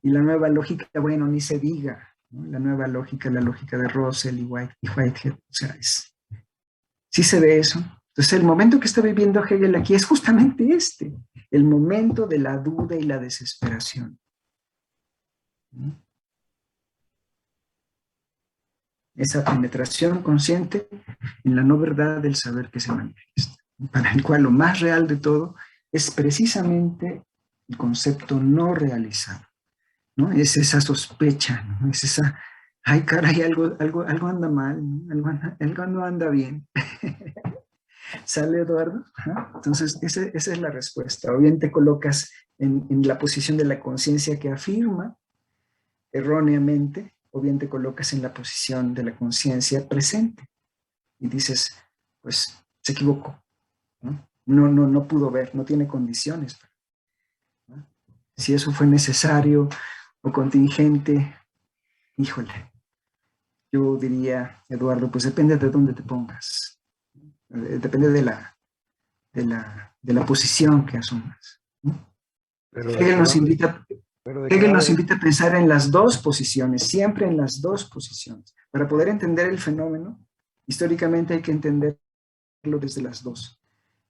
Y la nueva lógica, bueno, ni se diga, ¿no? La nueva lógica, la lógica de Russell y Whitehead, o sea, sí se ve eso. Entonces el momento que está viviendo Hegel aquí es justamente el momento de la duda y la desesperación, ¿no? Esa penetración consciente en la no verdad del saber que se manifiesta, para el cual lo más real de todo es precisamente el concepto no realizado, ¿no? Es esa sospecha, ¿no? Es esa, ay caray, algo anda mal, ¿no? Algo no anda bien. ¿Sale, Eduardo? Ajá. Entonces, esa es la respuesta. O bien te colocas en la posición de la conciencia que afirma erróneamente, o bien te colocas en la posición de la conciencia presente y dices, pues, se equivocó, ¿no? No pudo ver, no tiene condiciones, ¿no? Si eso fue necesario o contingente, híjole, yo diría, Eduardo, pues depende de dónde te pongas, depende de la posición que asumas, ¿no? Hegel nos invita a pensar en las dos posiciones, siempre en las dos posiciones. Para poder entender el fenómeno, históricamente hay que entenderlo desde las dos.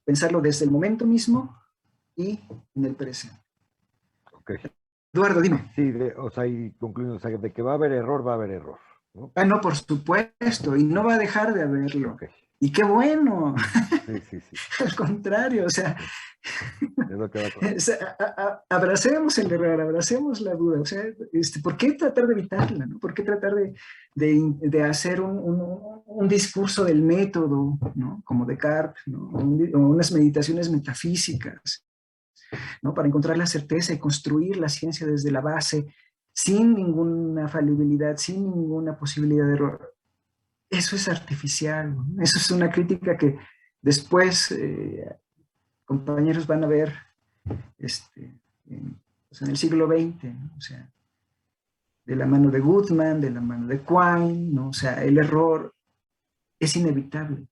Pensarlo desde el momento mismo y en el presente. Okay. Eduardo, dime. Sí, o sea, y concluyendo, o sea, de que va a haber error, ¿no? Ah, no, por supuesto, y no va a dejar de haberlo. Okay. Y qué bueno. Sí. Al contrario, o sea, es lo que va a abracemos el error, abracemos la duda. O sea, ¿por qué tratar de evitarla, ¿no? ¿Por qué tratar de hacer un discurso del método, ¿no? Como Descartes, ¿no? O unas meditaciones metafísicas, ¿no? Para encontrar la certeza y construir la ciencia desde la base, sin ninguna falibilidad, sin ninguna posibilidad de error. Eso es artificial, ¿no? Eso es una crítica que después compañeros van a ver pues en el siglo XX, ¿no? O sea, de la mano de Goodman, de la mano de Quine, ¿no? O sea, el error es inevitable,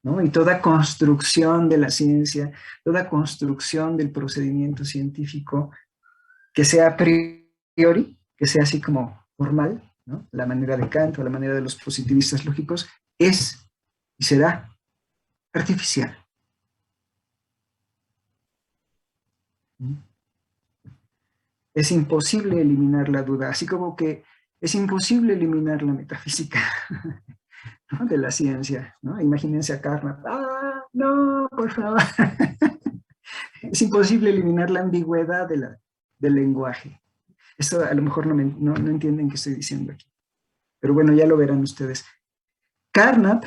¿no? Y toda construcción de la ciencia, toda construcción del procedimiento científico, que sea a priori, que sea así como formal, ¿no? La manera de Kant o la manera de los positivistas lógicos, es y será artificial. Es imposible eliminar la duda, así como que es imposible eliminar la metafísica, ¿no? De la ciencia, ¿no? Imagínense a Carnap, ¡ah, no, por favor! Es imposible eliminar la ambigüedad del lenguaje. Esto a lo mejor no entienden qué estoy diciendo aquí. Pero bueno, ya lo verán ustedes. Carnap,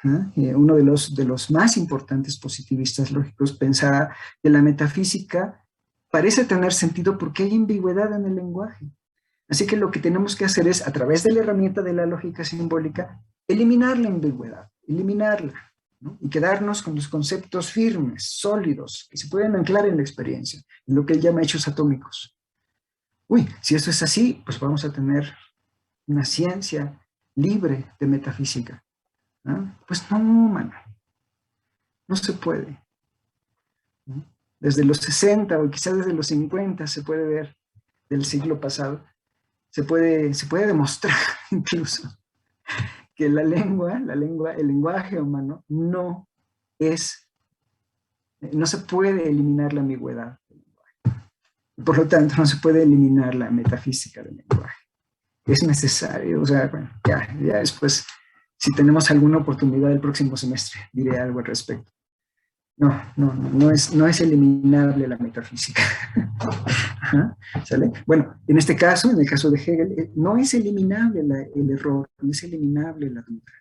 uno de los más importantes positivistas lógicos, pensaba que la metafísica parece tener sentido porque hay ambigüedad en el lenguaje. Así que lo que tenemos que hacer es, a través de la herramienta de la lógica simbólica, eliminar la ambigüedad, eliminarla, ¿no? Y quedarnos con los conceptos firmes, sólidos, que se pueden anclar en la experiencia, en lo que él llama hechos atómicos. Uy, si eso es así, pues vamos a tener una ciencia libre de metafísica. ¿No? Pues no, mano. No se puede. ¿No? Desde los 60 o quizás desde los 50 se puede ver del siglo pasado, se puede demostrar incluso que el lenguaje humano no se puede eliminar la ambigüedad del lenguaje. Por lo tanto, no se puede eliminar la metafísica del lenguaje. Es necesario, o sea, bueno, ya después, si tenemos alguna oportunidad el próximo semestre, diré algo al respecto. No es eliminable la metafísica. Ajá, ¿sale? Bueno, en este caso, en el caso de Hegel, no es eliminable el error, no es eliminable la duda.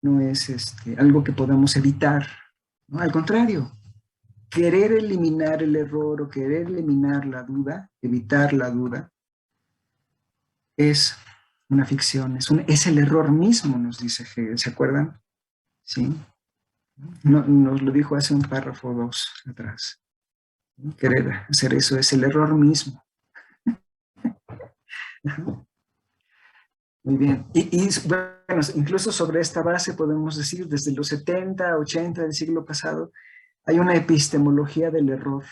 No es algo que podamos evitar, ¿no? Al contrario, querer eliminar el error o querer eliminar la duda, evitar la duda, es una ficción, es el error mismo, nos dice Hegel, ¿se acuerdan? Sí. Nos lo dijo hace un párrafo o dos atrás. Querer hacer eso es el error mismo. Muy bien. Y bueno, incluso sobre esta base podemos decir, desde los 70, 80 del siglo pasado, hay una epistemología del error,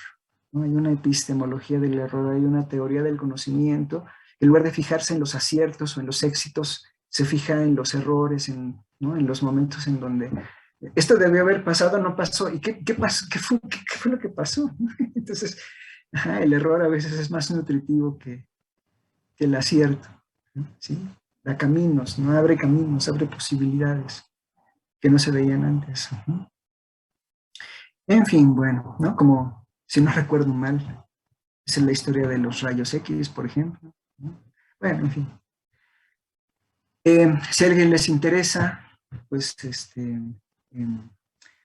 ¿no? Hay una epistemología del error, hay una teoría del conocimiento. En lugar de fijarse en los aciertos o en los éxitos, se fija en los errores, ¿no? En los momentos en donde esto debió haber pasado, no pasó. ¿Y qué pasó? ¿Qué fue lo que pasó? Entonces, el error a veces es más nutritivo que el acierto, ¿sí? Da caminos, no abre caminos, abre posibilidades que no se veían antes. En fin, bueno, ¿no? Como, si no recuerdo mal, esa es la historia de los rayos X, por ejemplo, ¿no? Bueno, en fin. Si a alguien les interesa, pues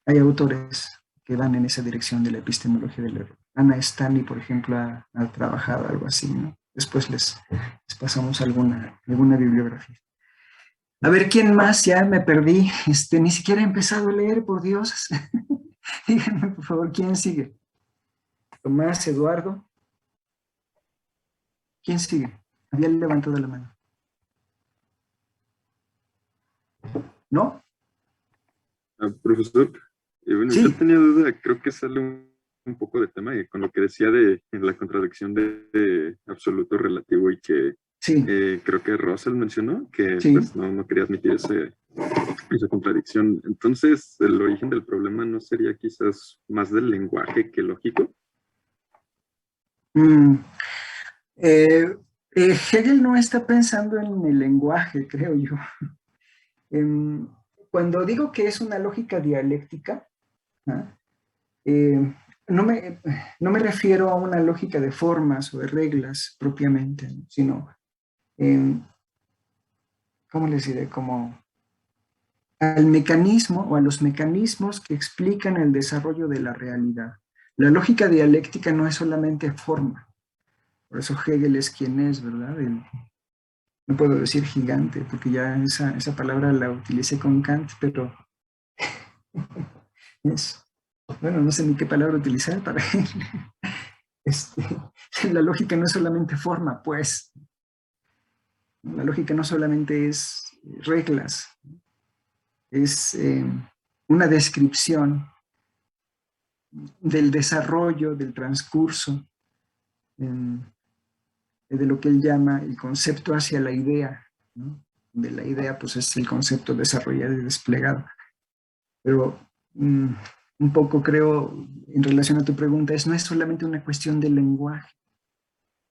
hay autores que van en esa dirección de la epistemología del error. Anna Stanley, por ejemplo, ha trabajado algo así, ¿no? Después les pasamos alguna bibliografía. A ver, ¿quién más? Ya me perdí. Ni siquiera he empezado a leer, por Dios. Díganme, por favor, ¿quién sigue? Tomás, Eduardo. ¿Quién sigue? Había levantado la mano. ¿No? Profesor, bueno, Sí. yo tenía duda, creo que sale un poco de tema con lo que decía en la contradicción de absoluto relativo y que Sí. creo que Russell mencionó que Sí. pues, no quería admitir esa contradicción. Entonces, el origen del problema no sería quizás más del lenguaje que lógico. Hegel no está pensando en el lenguaje, creo yo. Cuando digo que es una lógica dialéctica, no me refiero a una lógica de formas o de reglas propiamente, sino, ¿cómo les diré? Como al mecanismo o a los mecanismos que explican el desarrollo de la realidad. La lógica dialéctica no es solamente forma. Por eso Hegel es quien es, ¿verdad? No puedo decir gigante, porque ya esa palabra la utilicé con Kant, pero bueno, no sé ni qué palabra utilizar para él. La lógica no es solamente forma, pues. La lógica no solamente es reglas, es una descripción del desarrollo, del transcurso, de lo que él llama el concepto hacia la idea, ¿no? De la idea, pues es el concepto desarrollado y desplegado. Pero un poco creo, en relación a tu pregunta, no es solamente una cuestión del lenguaje.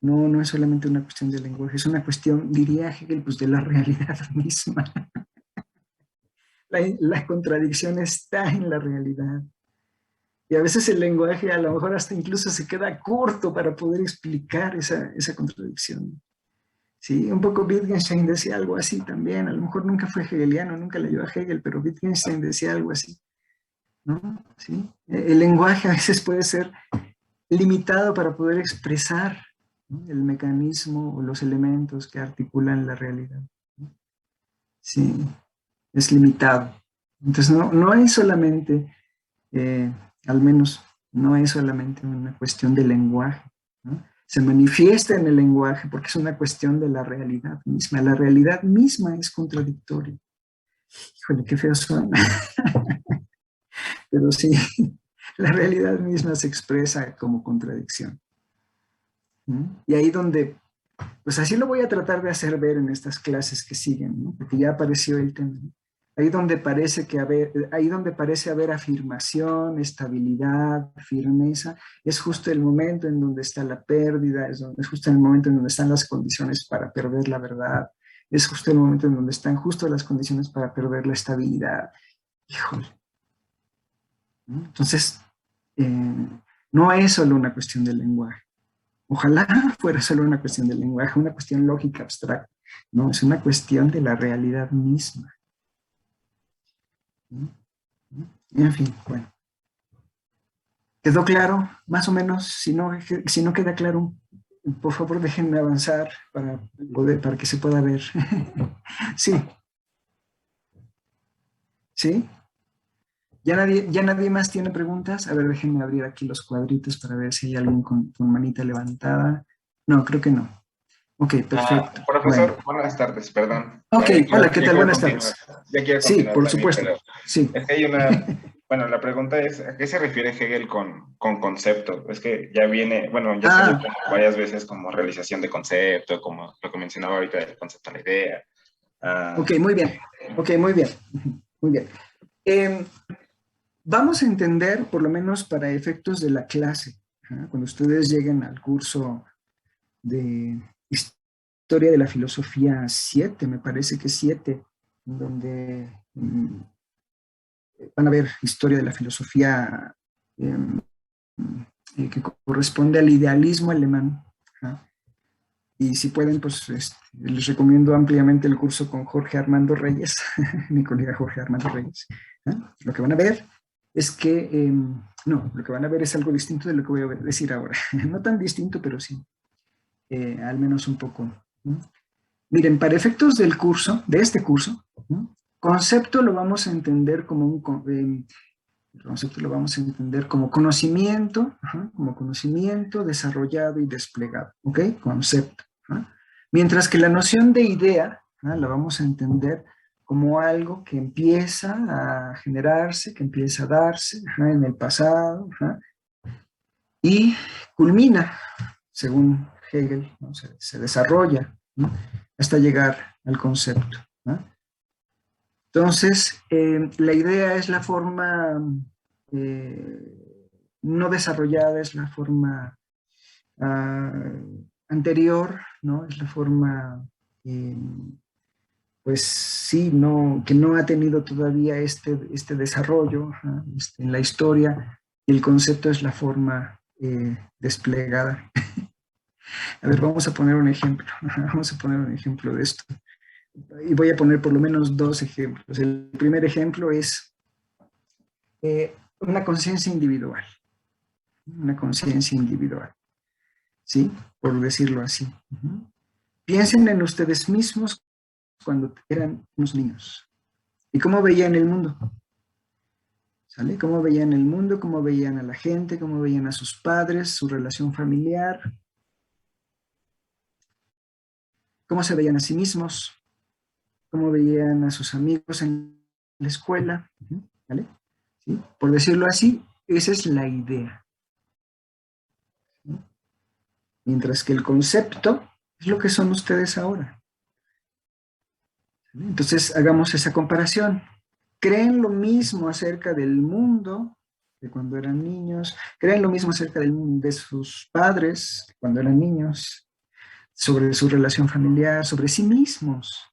No es solamente una cuestión del lenguaje, es una cuestión, diría Hegel, pues de la realidad misma. La contradicción está en la realidad. Y a veces el lenguaje a lo mejor hasta incluso se queda corto para poder explicar esa contradicción. Sí, un poco Wittgenstein decía algo así también, a lo mejor nunca fue hegeliano, nunca leyó a Hegel, pero Wittgenstein decía algo así, ¿no? ¿Sí? El lenguaje a veces puede ser limitado para poder expresar, ¿no?, el mecanismo o los elementos que articulan la realidad, ¿no? Sí, es limitado. Entonces no es solamente, al menos no es solamente una cuestión de lenguaje, ¿no? Se manifiesta en el lenguaje porque es una cuestión de la realidad misma. La realidad misma es contradictoria. Híjole, qué feo suena. Pero sí, la realidad misma se expresa como contradicción. Y ahí donde, pues así lo voy a tratar de hacer ver en estas clases que siguen, ¿no? Porque ya apareció el tema. Ahí donde parece haber afirmación, estabilidad, firmeza, es justo el momento en donde está la pérdida, es justo el momento en donde están las condiciones para perder la verdad, es justo el momento en donde están justo las condiciones para perder la estabilidad. Híjole. Entonces, no es solo una cuestión del lenguaje. Ojalá fuera solo una cuestión del lenguaje, una cuestión lógica abstracta. No, es una cuestión de la realidad misma. En fin, bueno. ¿Quedó claro? Más o menos, si no queda claro, por favor déjenme avanzar para que se pueda ver. Sí. ¿Sí? ¿Ya nadie más tiene preguntas? A ver, déjenme abrir aquí los cuadritos para ver si hay alguien con manita levantada. No, creo que no. Ok, perfecto. Profesor, bueno. Buenas tardes, perdón. Ok, hola, ¿qué tal? Buenas tardes. Ya quiero Sí, continuar por también, supuesto. pero Sí. es que hay una... Bueno, la pregunta es, ¿a qué se refiere Hegel con concepto? Es que ya viene, bueno, ya salió como varias veces como realización de concepto, como lo que mencionaba ahorita del concepto a la idea. Ok, muy bien. Ok, muy bien. Muy bien. Vamos a entender, por lo menos para efectos de la clase, cuando ustedes lleguen al curso de Historia de la Filosofía 7, me parece que 7, donde van a ver Historia de la Filosofía que corresponde al idealismo alemán. Y si pueden, pues les recomiendo ampliamente el curso con Jorge Armando Reyes, mi colega Jorge Armando Reyes. Lo que van a ver es que, lo que van a ver es algo distinto de lo que voy a decir ahora. No tan distinto, pero sí, al menos un poco. Miren, para efectos del curso, de este curso, concepto lo vamos a entender como conocimiento, como conocimiento desarrollado y desplegado, ¿ok? Concepto. Mientras que la noción de idea la vamos a entender como algo que empieza a generarse, que empieza a darse en el pasado y culmina, según Hegel, ¿no? se desarrolla, ¿no?, hasta llegar al concepto. Entonces, la idea es la forma no desarrollada, es la forma anterior, ¿no? Es la forma, pues sí, que no ha tenido todavía este desarrollo en la historia, y el concepto es la forma desplegada. A ver, vamos a poner un ejemplo. Vamos a poner un ejemplo de esto. Y voy a poner por lo menos dos ejemplos. El primer ejemplo es una conciencia individual. Una conciencia individual. ¿sí? Por decirlo así. Piensen en ustedes mismos cuando eran unos niños. ¿Y cómo veían el mundo? ¿Sale? ¿Cómo veían el mundo? ¿Cómo veían a la gente? ¿Cómo veían a sus padres? ¿Su relación familiar? ¿Cómo se veían a sí mismos? ¿Cómo veían a sus amigos en la escuela? ¿Vale? ¿Sí? Por decirlo así, esa es la idea. ¿Sí? Mientras que el concepto es lo que son ustedes ahora. ¿Sí? Entonces, hagamos esa comparación. ¿Creen lo mismo acerca del mundo de cuando eran niños? ¿Creen lo mismo acerca de sus padres cuando eran niños? Sobre su relación familiar, sobre sí mismos,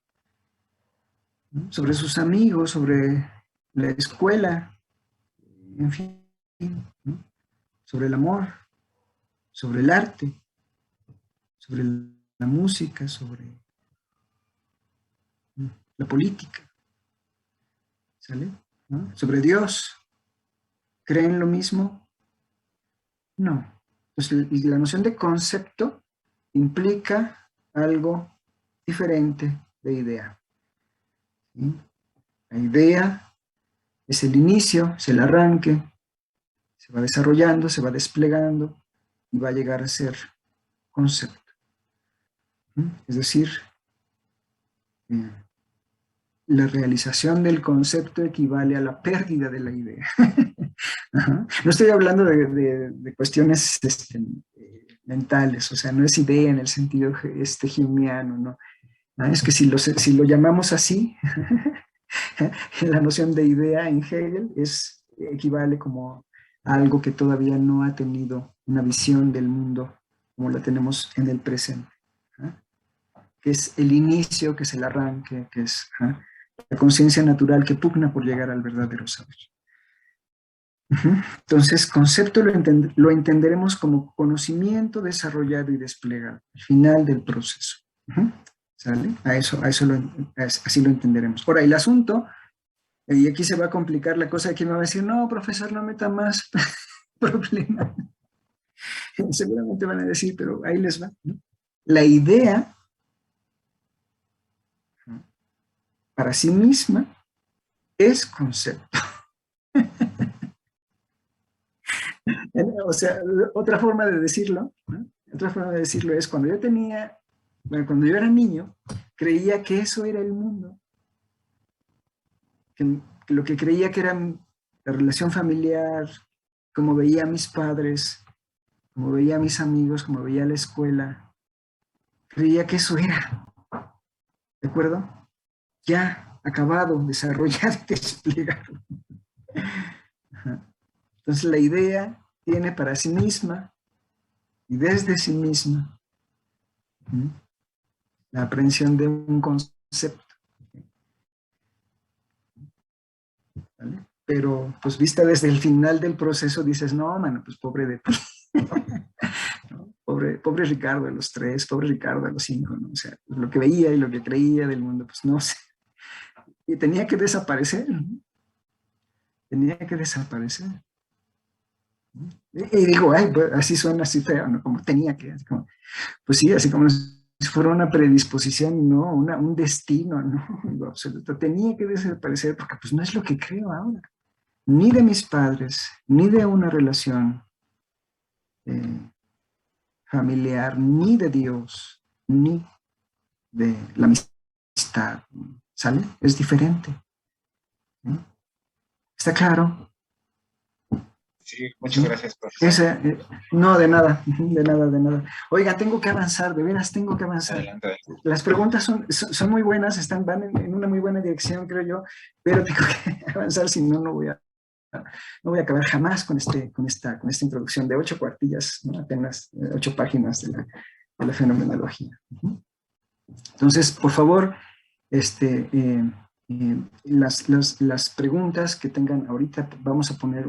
¿no? Sobre sus amigos, sobre la escuela, en fin, ¿no? Sobre el amor, sobre el arte, sobre la música, sobre la política, ¿sale? ¿No? Sobre Dios. ¿Creen lo mismo? No. Entonces, la noción de concepto implica algo diferente de idea. ¿Sí? La idea es el inicio, es el arranque, se va desarrollando, se va desplegando y va a llegar a ser concepto. Es decir, la realización del concepto equivale a la pérdida de la idea. No estoy hablando de cuestiones mentales, o sea, no es idea en el sentido humeano, ¿no? Es que si lo llamamos así, la noción de idea en Hegel equivale como a algo que todavía no ha tenido una visión del mundo como la tenemos en el presente, que es el inicio, que es el arranque, que es la conciencia natural que pugna por llegar al verdadero saber. Entonces, concepto lo entenderemos como conocimiento desarrollado y desplegado, al final del proceso. ¿Sale? Así lo entenderemos. Ahora, el asunto, y aquí se va a complicar la cosa, aquí me va a decir, no, profesor, no meta más problema. Seguramente van a decir, pero ahí les va, ¿no? La idea, para sí misma, es concepto. O sea, otra forma de decirlo, ¿no? Otra forma de decirlo es cuando yo era niño, creía que eso era el mundo. Que lo que creía que era la relación familiar, como veía a mis padres, como veía a mis amigos, como veía la escuela, creía que eso era, ¿de acuerdo? Ya acabado, desarrollado y desplegado. Entonces la idea tiene para sí misma y desde sí misma la aprehensión de un concepto. ¿Vale? Pero pues vista desde el final del proceso dices, no, mano, pues pobre de ti. ¿No? Pobre Ricardo de los 3, pobre Ricardo de los 5, ¿no? O sea, lo que veía y lo que creía del mundo, pues no sé. Y tenía que desaparecer, ¿no? Tenía que desaparecer. Y digo, ay, pues, así suena así feo, ¿no? Como tenía que, así como, pues sí, así como si fuera una predisposición, no, un destino, no, en lo absoluto. Tenía que desaparecer porque pues no es lo que creo ahora. Ni de mis padres, ni de una relación familiar, ni de Dios, ni de la amistad, ¿sale? Es diferente. ¿Sí? ¿Está claro? Sí, muchas gracias, profesor. No, de nada, de nada, de nada. Oiga, tengo que avanzar, de veras tengo que avanzar. Adelante. Las preguntas son muy buenas, van en una muy buena dirección, creo yo, pero tengo que avanzar, si no, no voy a acabar jamás con esta introducción de 8 cuartillas, ¿no? Apenas 8 páginas de la fenomenología. Entonces, por favor, las preguntas que tengan ahorita, vamos a poner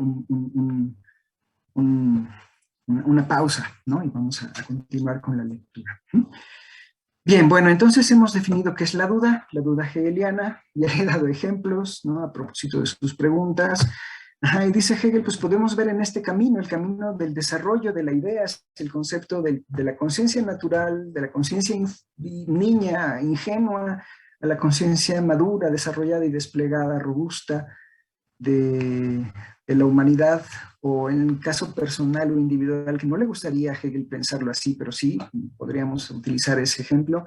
una pausa, ¿no? Y vamos a continuar con la lectura. Bien, bueno, entonces hemos definido qué es la duda hegeliana, ya he dado ejemplos, ¿no? A propósito de sus preguntas, Ajá, y dice Hegel, pues podemos ver en este camino, el camino del desarrollo de la idea, el concepto de la conciencia natural, de la conciencia niña, ingenua, a la conciencia madura, desarrollada y desplegada, robusta, de la humanidad, o en el caso personal o individual, que no le gustaría a Hegel pensarlo así, pero sí, podríamos utilizar ese ejemplo,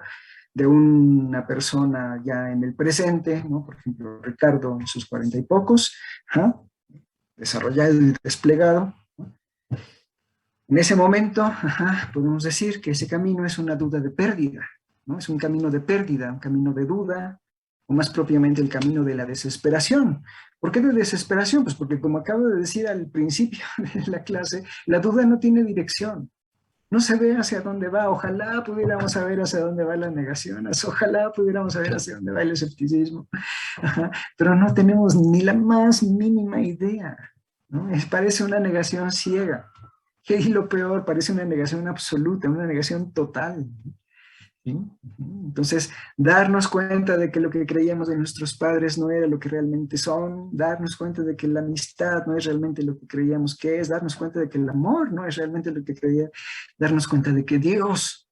de una persona ya en el presente, ¿no? Por ejemplo, Ricardo en sus 40 y pocos, ¿ja? Desarrollado y desplegado. ¿No? En ese momento, podemos decir que ese camino es una duda de pérdida, ¿no? Es un camino de pérdida, un camino de duda, o más propiamente el camino de la desesperación. ¿Por qué de desesperación? Pues porque, como acabo de decir al principio de la clase, la duda no tiene dirección. No se ve hacia dónde va. Ojalá pudiéramos saber hacia dónde va la negación, ojalá pudiéramos saber hacia dónde va el escepticismo, pero no tenemos ni la más mínima idea, ¿no? Parece una negación ciega, y lo peor, parece una negación absoluta, una negación total. ¿Sí? Entonces, darnos cuenta de que lo que creíamos de nuestros padres no era lo que realmente son, darnos cuenta de que la amistad no es realmente lo que creíamos que es, darnos cuenta de que el amor no es realmente lo que creía, darnos cuenta de que Dios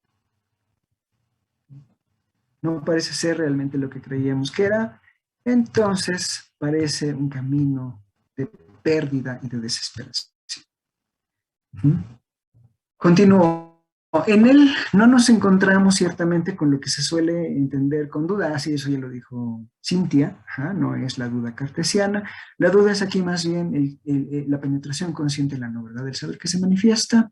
no parece ser realmente lo que creíamos que era, entonces parece un camino de pérdida y de desesperación. Continúo. En él no nos encontramos ciertamente con lo que se suele entender con duda, así eso ya lo dijo Cintia, no es la duda cartesiana, la duda es aquí más bien la penetración consciente en la no verdad del saber que se manifiesta,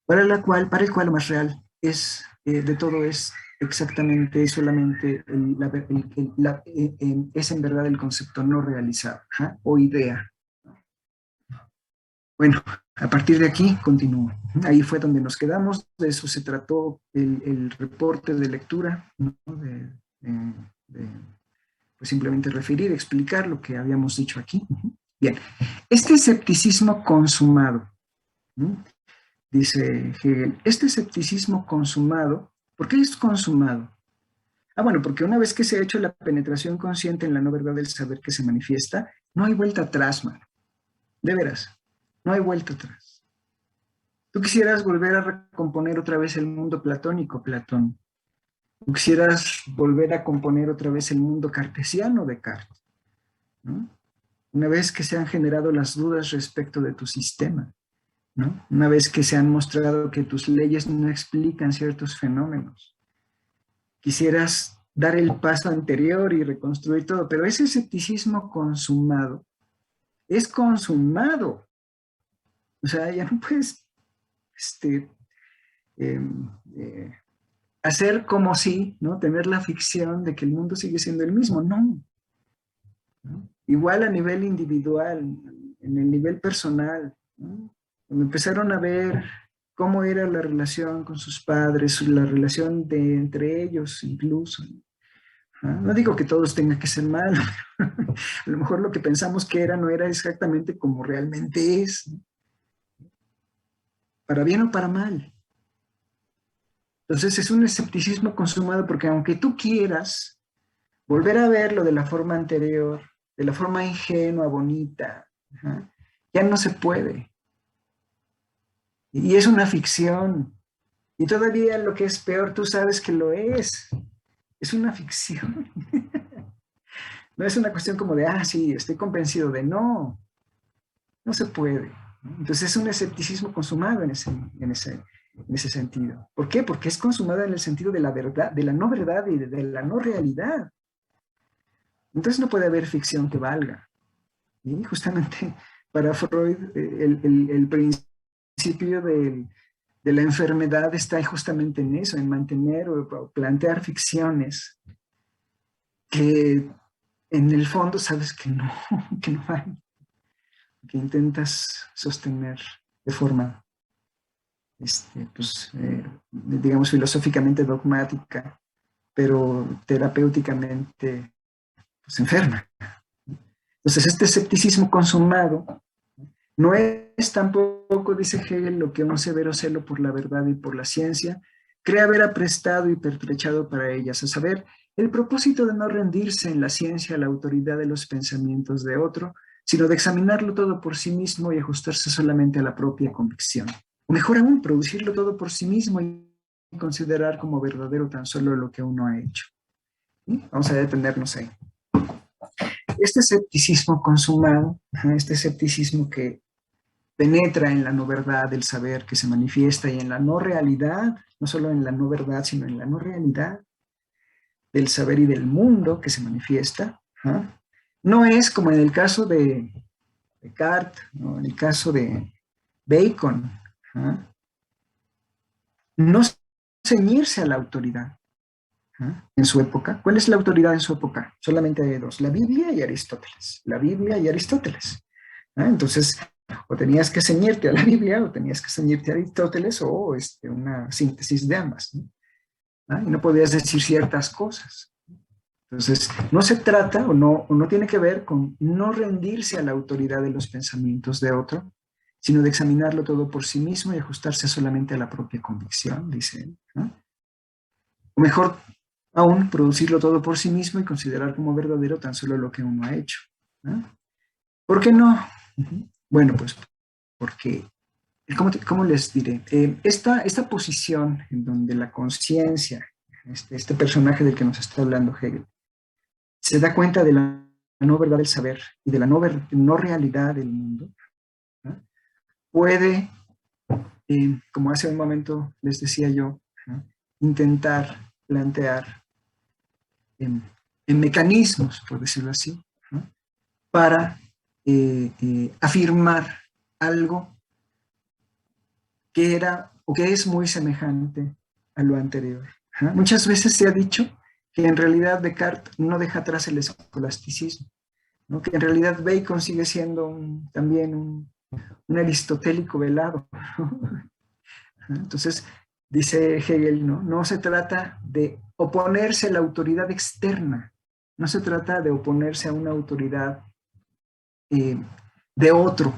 para el cual lo más real es, de todo es exactamente solamente es en verdad el concepto no realizado, o idea. Bueno, a partir de aquí continúo. Ahí fue donde nos quedamos, de eso se trató el reporte de lectura, ¿no? Pues simplemente referir, explicar lo que habíamos dicho aquí. Bien, este escepticismo consumado, ¿no? Dice Hegel, este escepticismo consumado, ¿por qué es consumado? Bueno, porque una vez que se ha hecho la penetración consciente en la no verdad del saber que se manifiesta, no hay vuelta atrás, mano. De veras. No hay vuelta atrás. Tú quisieras volver a recomponer otra vez el mundo platónico, Platón. Tú quisieras volver a componer otra vez el mundo cartesiano, Descartes, ¿no? Una vez que se han generado las dudas respecto de tu sistema, ¿no? Una vez que se han mostrado que tus leyes no explican ciertos fenómenos. Quisieras dar el paso anterior y reconstruir todo, pero ese escepticismo consumado es consumado. O sea, ya no puedes hacer como si, ¿no? Tener la ficción de que el mundo sigue siendo el mismo. No. ¿No? Igual a nivel individual, en el nivel personal, ¿no? Cuando empezaron a ver cómo era la relación con sus padres, la relación entre ellos incluso. No digo que todos tengan que ser malos, pero a lo mejor lo que pensamos que era no era exactamente como realmente es, ¿no? Para bien o para mal. Entonces es un escepticismo consumado porque aunque tú quieras volver a verlo de la forma anterior, de la forma ingenua, bonita, ya no se puede. Y es una ficción. Y todavía lo que es peor, tú sabes que lo es. Es una ficción. No es una cuestión como de, sí, estoy convencido de no. No se puede. Entonces es un escepticismo consumado en ese sentido. ¿Por qué? Porque es consumado en el sentido de la verdad, de la no verdad y de la no realidad. Entonces no puede haber ficción que valga. Y justamente para Freud el principio de la enfermedad está justamente en eso, en mantener o plantear ficciones que en el fondo sabes que no hay, que intentas sostener de forma, digamos, filosóficamente dogmática, pero terapéuticamente pues, enferma. Entonces, este escepticismo consumado no es tampoco, dice Hegel, lo que un severo celo por la verdad y por la ciencia cree haber aprestado y pertrechado para ellas, a saber, el propósito de no rendirse en la ciencia a la autoridad de los pensamientos de otro, sino de examinarlo todo por sí mismo y ajustarse solamente a la propia convicción. O mejor aún, producirlo todo por sí mismo y considerar como verdadero tan solo lo que uno ha hecho. ¿Sí? Vamos a detenernos ahí. Este escepticismo consumado, este escepticismo que penetra en la no verdad del saber que se manifiesta y en la no realidad, no solo en la no verdad, sino en la no realidad del saber y del mundo que se manifiesta, no es como en el caso de Descartes, ¿no? En el caso de Bacon, no ceñirse a la autoridad en su época. ¿Cuál es la autoridad en su época? Solamente hay dos, la Biblia y Aristóteles. La Biblia y Aristóteles. Entonces, o tenías que ceñirte a la Biblia o tenías que ceñirte a Aristóteles o una síntesis de ambas, ¿no? Y no podías decir ciertas cosas. Entonces, no se trata o no tiene que ver con no rendirse a la autoridad de los pensamientos de otro, sino de examinarlo todo por sí mismo y ajustarse solamente a la propia convicción, dice él, ¿no? O mejor aún, producirlo todo por sí mismo y considerar como verdadero tan solo lo que uno ha hecho, ¿no? ¿Por qué no? Bueno, pues porque, ¿cómo les diré? Esta posición en donde la conciencia, este personaje del que nos está hablando Hegel, se da cuenta de la no verdad del saber y de la no realidad del mundo, ¿no? Puede, como hace un momento les decía yo, ¿no? Intentar plantear en mecanismos, por decirlo así, ¿no? Para afirmar algo que era o que es muy semejante a lo anterior. Muchas veces se ha dicho que en realidad Descartes no deja atrás el escolasticismo, ¿no? Que en realidad Bacon sigue siendo también un aristotélico velado, ¿no? Entonces, dice Hegel, no se trata de oponerse a la autoridad externa, no se trata de oponerse a una autoridad de otro,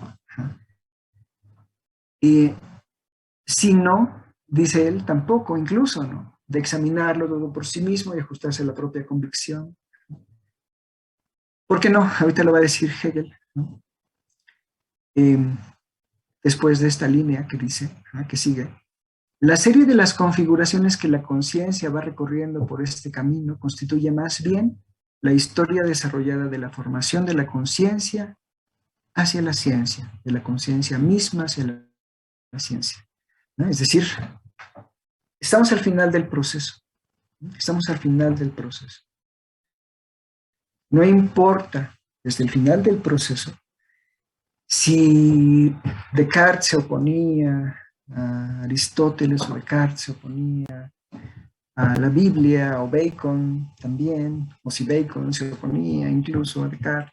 sino, dice él, tampoco, incluso, ¿no? De examinarlo todo por sí mismo y ajustarse a la propia convicción. ¿Por qué no? Ahorita lo va a decir Hegel, ¿no? Después de esta línea que dice, que sigue. La serie de las configuraciones que la conciencia va recorriendo por este camino constituye más bien la historia desarrollada de la formación de la conciencia hacia la ciencia, de la conciencia misma hacia la ciencia, ¿no? Es decir, estamos al final del proceso. Estamos al final del proceso. No importa desde el final del proceso si Descartes se oponía a Aristóteles o Descartes se oponía a la Biblia o Bacon también, o si Bacon se oponía incluso a Descartes.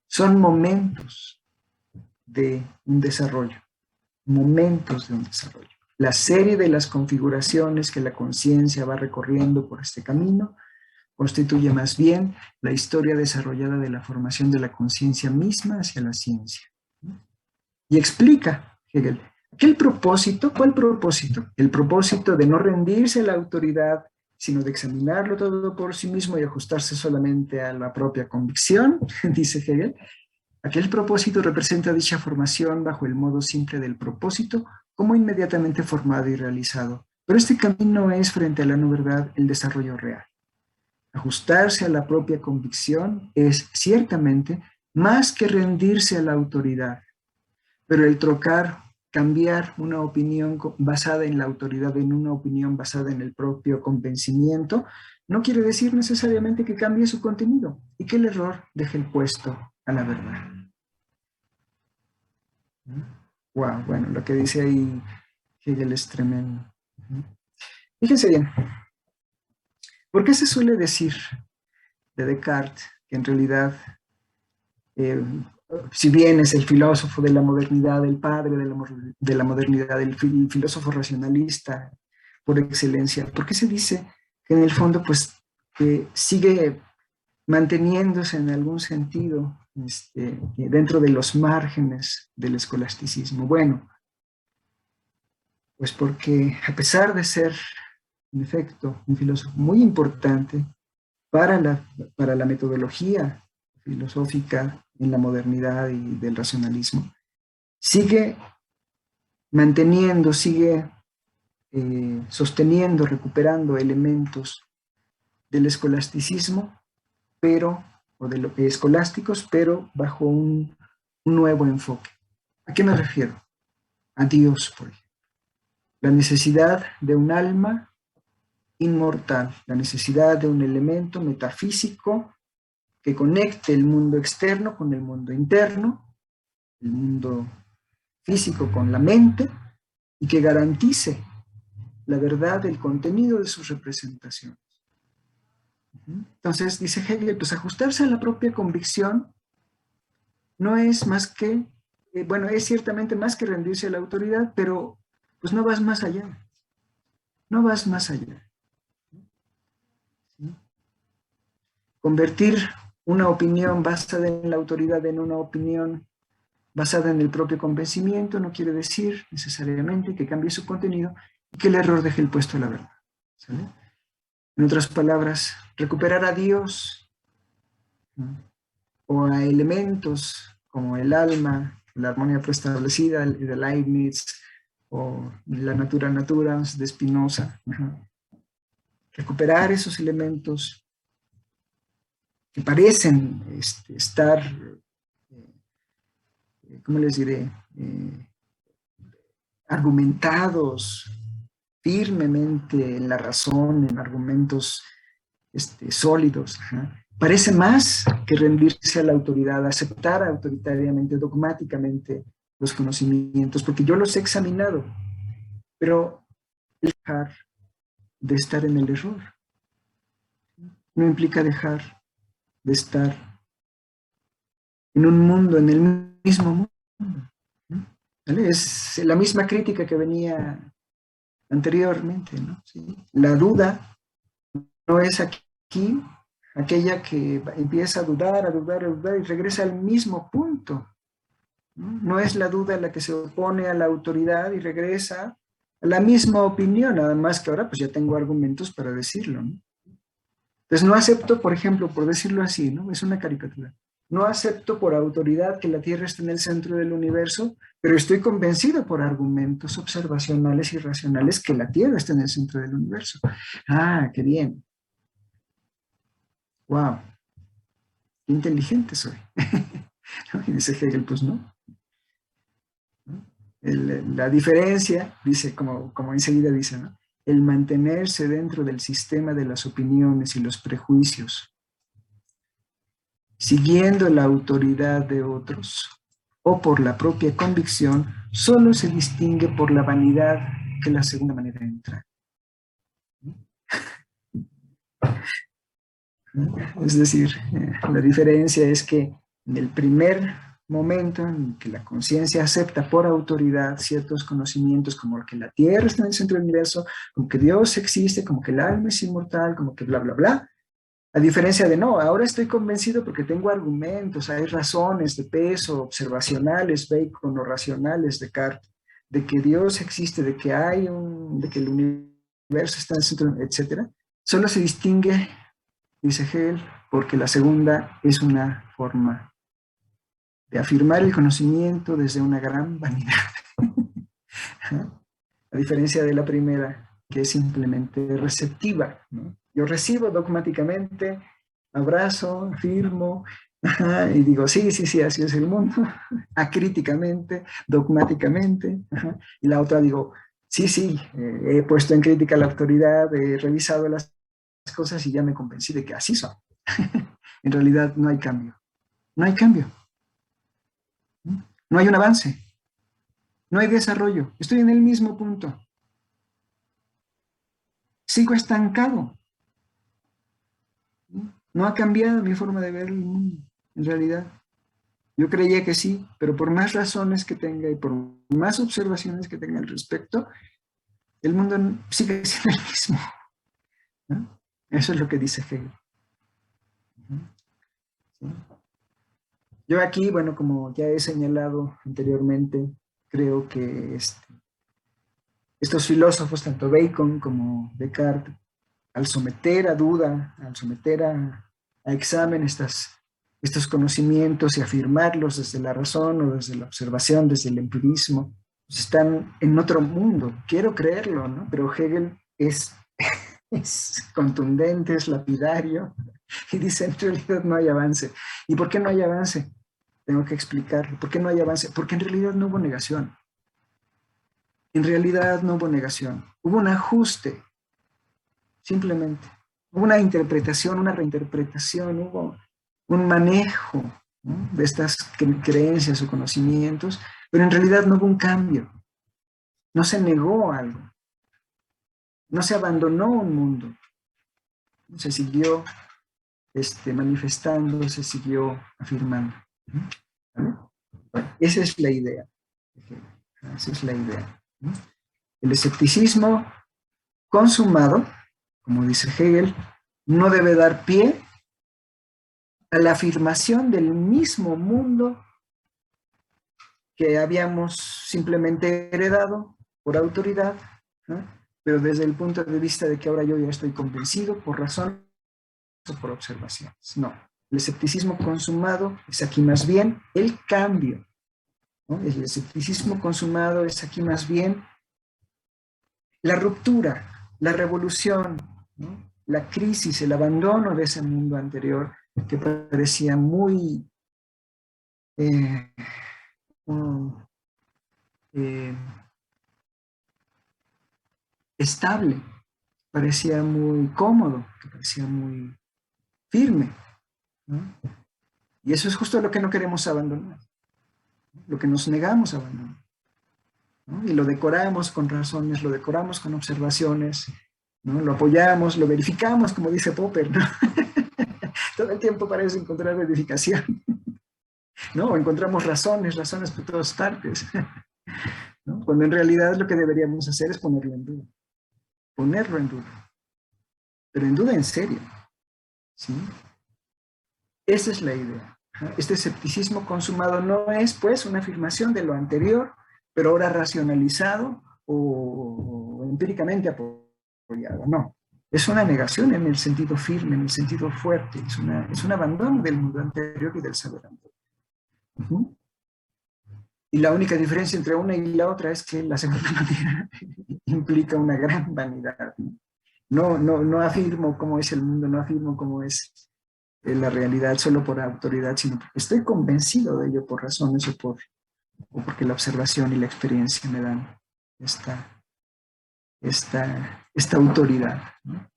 Son momentos de un desarrollo, momentos de un desarrollo. La serie de las configuraciones que la conciencia va recorriendo por este camino constituye más bien la historia desarrollada de la formación de la conciencia misma hacia la ciencia. Y explica Hegel, ¿qué propósito? ¿Cuál propósito? El propósito de no rendirse a la autoridad, sino de examinarlo todo por sí mismo y ajustarse solamente a la propia convicción, dice Hegel. Aquel propósito representa dicha formación bajo el modo simple del propósito, como inmediatamente formado y realizado. Pero este camino es, frente a la no verdad, el desarrollo real. Ajustarse a la propia convicción es, ciertamente, más que rendirse a la autoridad, pero el cambiar una opinión basada en la autoridad en una opinión basada en el propio convencimiento, no quiere decir necesariamente que cambie su contenido y que el error deje el puesto a la verdad. Wow, bueno, lo que dice ahí Hegel es tremendo. Fíjense bien, ¿por qué se suele decir de Descartes que en realidad, si bien es el filósofo de la modernidad, el padre de la modernidad, el filósofo racionalista por excelencia, por qué se dice que en el fondo pues sigue manteniéndose en algún sentido dentro de los márgenes del escolasticismo? Bueno, pues porque a pesar de ser, en efecto, un filósofo muy importante para la metodología filosófica en la modernidad y del racionalismo, sigue manteniendo, sigue sosteniendo, recuperando elementos del escolasticismo, o de lo escolásticos, pero bajo un nuevo enfoque. ¿A qué me refiero? A Dios, por ejemplo. La necesidad de un alma inmortal, la necesidad de un elemento metafísico que conecte el mundo externo con el mundo interno, el mundo físico con la mente, y que garantice la verdad del contenido de sus representaciones. Entonces, dice Hegel, pues ajustarse a la propia convicción no es más que, bueno, es ciertamente más que rendirse a la autoridad, pero pues no vas más allá. No vas más allá. ¿Sí? Convertir una opinión basada en la autoridad en una opinión basada en el propio convencimiento no quiere decir necesariamente que cambie su contenido y que el error deje el puesto a la verdad. ¿Sale? En otras palabras, recuperar a Dios, ¿no?, o a elementos como el alma, la armonía preestablecida de Leibniz, o la natura naturans de Spinoza. Recuperar esos elementos que parecen estar, ¿cómo les diré?, argumentados firmemente en la razón, en argumentos sólidos. Parece más que rendirse a la autoridad, aceptar autoritariamente, dogmáticamente los conocimientos, porque yo los he examinado, pero dejar de estar en el error no implica dejar de estar en un mundo, en el mismo mundo. ¿Vale? Es la misma crítica que venía anteriormente, ¿no? ¿Sí? La duda no es aquí aquella que empieza a dudar y regresa al mismo punto. No es la duda la que se opone a la autoridad y regresa a la misma opinión, nada más que ahora pues ya tengo argumentos para decirlo, ¿no? Entonces no acepto, por ejemplo, por decirlo así, ¿no? Es una caricatura. No acepto por autoridad que la Tierra esté en el centro del universo, pero estoy convencido por argumentos observacionales y racionales que la Tierra está en el centro del universo. Ah, qué bien. Wow. Qué inteligente soy. Y dice Hegel, pues no. La diferencia, dice, como enseguida dice, ¿no?, el mantenerse dentro del sistema de las opiniones y los prejuicios, siguiendo la autoridad de otros o por la propia convicción, solo se distingue por la vanidad que la segunda manera de entrar. Es decir, la diferencia es que en el primer momento en que la conciencia acepta por autoridad ciertos conocimientos, como que la Tierra está en el centro del universo, como que Dios existe, como que el alma es inmortal, como que bla, bla, bla, a diferencia de no, ahora estoy convencido porque tengo argumentos, hay razones de peso, observacionales, Bacon, o racionales, Descartes, de que Dios existe, de que de que el universo está en el centro, etc. Solo se distingue, dice Hegel, porque la segunda es una forma de afirmar el conocimiento desde una gran vanidad. A diferencia de la primera, que es simplemente receptiva, ¿no? Yo recibo dogmáticamente, abrazo, afirmo, y digo, sí, así es el mundo, acríticamente, dogmáticamente, y la otra digo, sí, he puesto en crítica la autoridad, he revisado las cosas y ya me convencí de que así son. En realidad no hay cambio, no hay cambio. No hay un avance, no hay desarrollo, estoy en el mismo punto. Sigo estancado. No ha cambiado mi forma de ver el mundo, en realidad. Yo creía que sí, pero por más razones que tenga y por más observaciones que tenga al respecto, el mundo sigue siendo el mismo, ¿no? Eso es lo que dice Hegel. ¿Sí? Yo aquí, bueno, como ya he señalado anteriormente, creo que estos filósofos, tanto Bacon como Descartes, al someter a duda, al someter a examen estas estos conocimientos y afirmarlos desde la razón o desde la observación, desde el empirismo, pues están en otro mundo. Quiero creerlo, ¿no? Pero Hegel es contundente, es lapidario, y dice, en realidad no hay avance. ¿Y por qué no hay avance? Tengo que explicarlo. ¿Por qué no hay avance? Porque en realidad no hubo negación. En realidad no hubo negación. Hubo un ajuste, simplemente. Hubo una interpretación, una reinterpretación, hubo un manejo, ¿no?, de estas creencias o conocimientos, pero en realidad no hubo un cambio. No se negó algo. No se abandonó un mundo. Se siguió manifestando, se siguió afirmando. ¿Vale? Bueno, esa es la idea. Esa es la idea. El escepticismo consumado, como dice Hegel, no debe dar pie a la afirmación del mismo mundo que habíamos simplemente heredado por autoridad, ¿no?, pero desde el punto de vista de que ahora yo ya estoy convencido por razón o por observaciones. No, el escepticismo consumado es aquí más bien el cambio, ¿no? El escepticismo consumado es aquí más bien la ruptura, la revolución, ¿no?, la crisis, el abandono de ese mundo anterior que parecía muy estable, parecía muy cómodo, que parecía muy firme, ¿no? Y eso es justo lo que no queremos abandonar, ¿no?, lo que nos negamos a abandonar, ¿no? Y lo decoramos con razones, lo decoramos con observaciones, ¿no?, lo apoyamos, lo verificamos, como dice Popper, ¿no? Todo el tiempo parece encontrar verificación, ¿no? O encontramos razones por todas partes, ¿no?, cuando en realidad lo que deberíamos hacer es ponerlo en duda. Ponerlo en duda, pero en duda en serio, ¿sí? Esa es la idea. Este escepticismo consumado no es, pues, una afirmación de lo anterior, pero ahora racionalizado o empíricamente apoyado, no. Es una negación en el sentido firme, en el sentido fuerte, es un abandono del mundo anterior y del saber anterior. Y la única diferencia entre una y la otra es que la segunda manera implica una gran vanidad. No afirmo cómo es el mundo, no afirmo cómo es la realidad solo por autoridad, sino porque estoy convencido de ello por razones o porque la observación y la experiencia me dan esta autoridad, ¿no?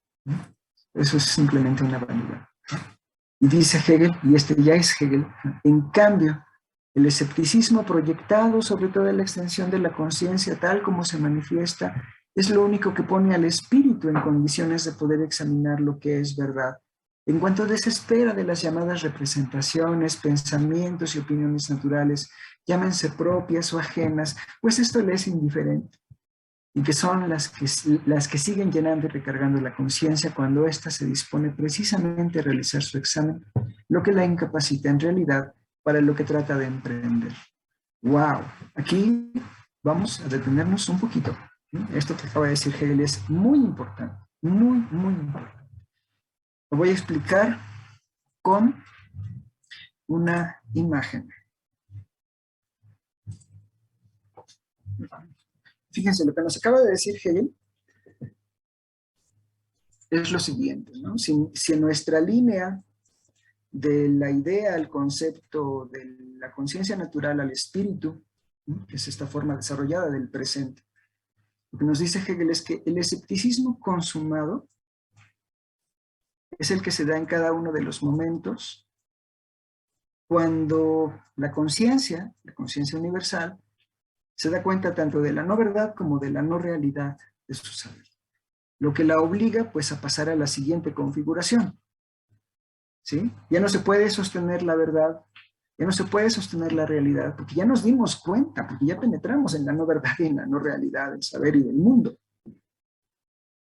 Eso es simplemente una vanidad. Y dice Hegel, y este ya es Hegel, en cambio, el escepticismo proyectado sobre toda la extensión de la conciencia tal como se manifiesta es lo único que pone al espíritu en condiciones de poder examinar lo que es verdad. En cuanto desespera de las llamadas representaciones, pensamientos y opiniones naturales, llámense propias o ajenas, pues esto le es indiferente, y que son las que siguen llenando y recargando la conciencia cuando ésta se dispone precisamente a realizar su examen, lo que la incapacita en realidad para lo que trata de emprender. ¡Wow! Aquí vamos a detenernos un poquito. Esto que acaba de decir Hegel es muy importante, muy, muy importante. Lo voy a explicar con una imagen. Fíjense, lo que nos acaba de decir Hegel es lo siguiente, ¿no? Si en nuestra línea de la idea al concepto de la conciencia natural al espíritu, ¿no?, que es esta forma desarrollada del presente, lo que nos dice Hegel es que el escepticismo consumado es el que se da en cada uno de los momentos cuando la conciencia universal, se da cuenta tanto de la no verdad como de la no realidad de su saber. Lo que la obliga, pues, a pasar a la siguiente configuración, ¿sí? Ya no se puede sostener la verdad, ya no se puede sostener la realidad, porque ya nos dimos cuenta, porque ya penetramos en la no verdad y en la no realidad del saber y del mundo.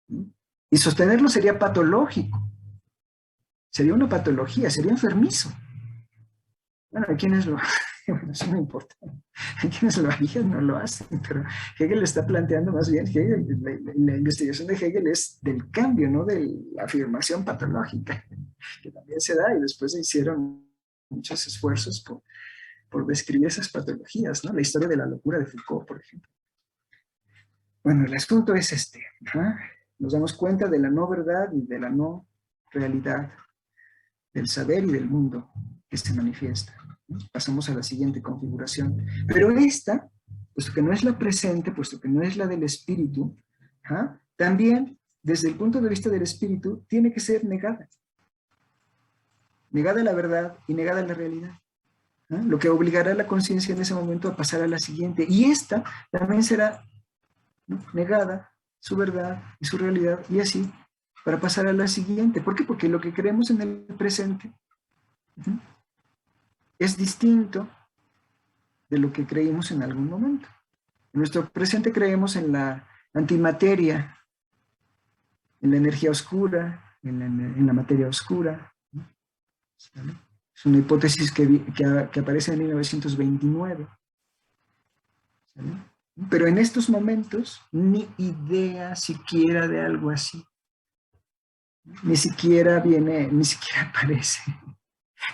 ¿Sí? Y sostenerlo sería patológico. Sería una patología, sería enfermizo. Bueno, hay quienes lo bueno, eso no importa. Hay quienes lo harían, no lo hacen, pero Hegel está planteando más bien, la investigación de Hegel es del cambio, no de la afirmación patológica, que también se da y después se hicieron muchos esfuerzos por describir esas patologías, ¿no? La historia de la locura de Foucault, por ejemplo. Bueno, el asunto es este. Nos damos cuenta de la no verdad y de la no realidad, del saber y del mundo que se manifiesta. Pasamos a la siguiente configuración. Pero esta, puesto que no es la presente, puesto que no es la del espíritu, también, desde el punto de vista del espíritu, tiene que ser negada. Negada la verdad y negada la realidad. Lo que obligará a la conciencia en ese momento a pasar a la siguiente. Y esta también será, ¿no?, negada, su verdad y su realidad, y así, para pasar a la siguiente. ¿Por qué? Porque lo que creemos en el presente es distinto de lo que creímos en algún momento. En nuestro presente creemos en la antimateria, en la energía oscura, en la materia oscura. ¿Sale? Es una hipótesis que aparece en 1929. ¿Sale? Pero en estos momentos, ni idea siquiera de algo así. Ni siquiera viene, ni siquiera aparece.